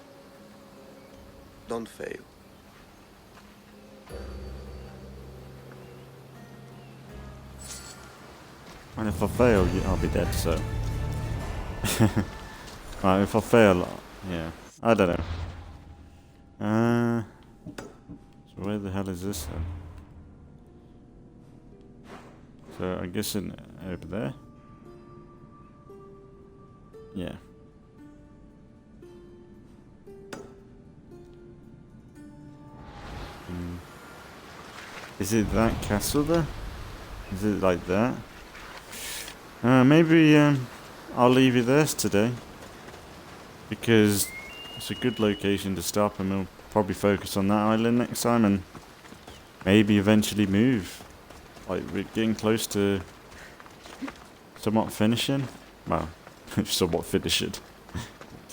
don't fail. And if I fail, I'll be dead, so... Right, if I fail, yeah. I don't know. So where the hell is this then? So I guess over there? Yeah. Is it that castle there? Is it like that? Maybe I'll leave you there today, because it's a good location to stop, and we'll probably focus on that island next time, and maybe eventually move. Like, we're getting close to somewhat finishing. Well, somewhat finishing.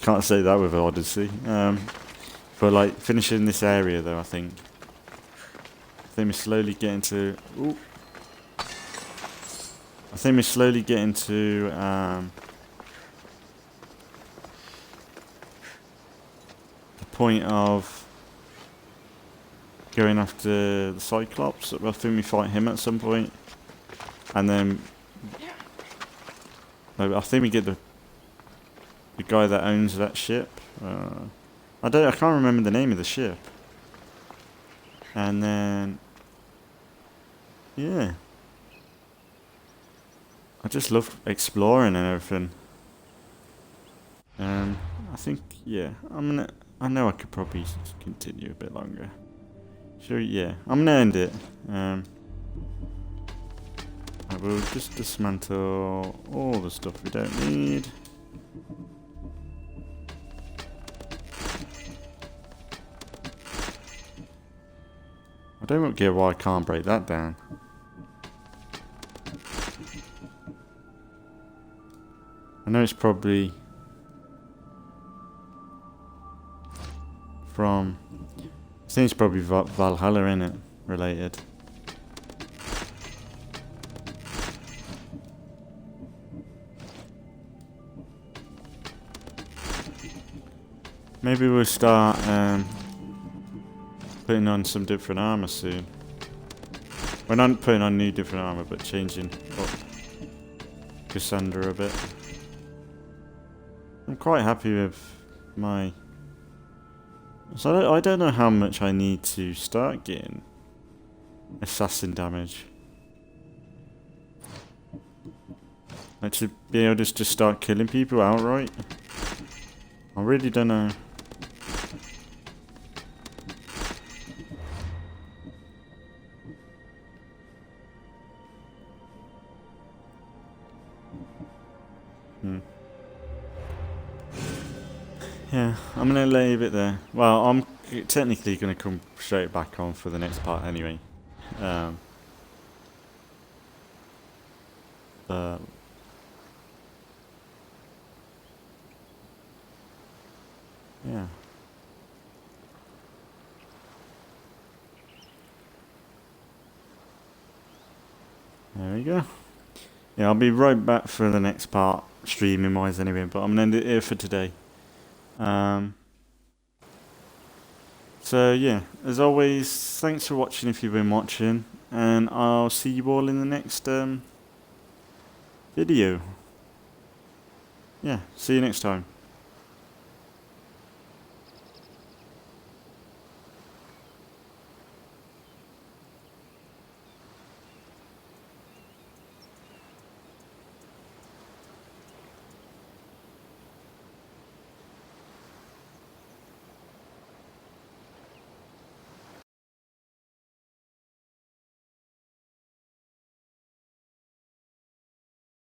Can't say that with Odyssey. But like finishing this area though, I think we're slowly getting to. Ooh. I think we're slowly getting to the point of going after the Cyclops. I think we fight him at some point, and then I think we get the guy that owns that ship. I can't remember the name of the ship. And then yeah. I just love exploring and everything. I think, yeah, I know I could probably continue a bit longer. Sure, yeah, I'm gonna end it. I will just dismantle all the stuff we don't need. I don't get why I can't break that down. I know it's probably from... I think it's probably Valhalla, innit? Related. Maybe we'll start putting on some different armor soon. We're not putting on new different armor, but changing up Cassandra a bit. I'm quite happy with my... So I don't know how much I need to start getting assassin damage. Like to be able to just start killing people outright. I really don't know. Yeah, I'm going to leave it there. Well, I'm technically going to come straight back on for the next part anyway. But yeah. There we go. Yeah, I'll be right back for the next part, streaming wise anyway, but I'm going to end it here for today. So yeah, as always, thanks for watching if you've been watching, and I'll see you all in the next video. Yeah, see you next time.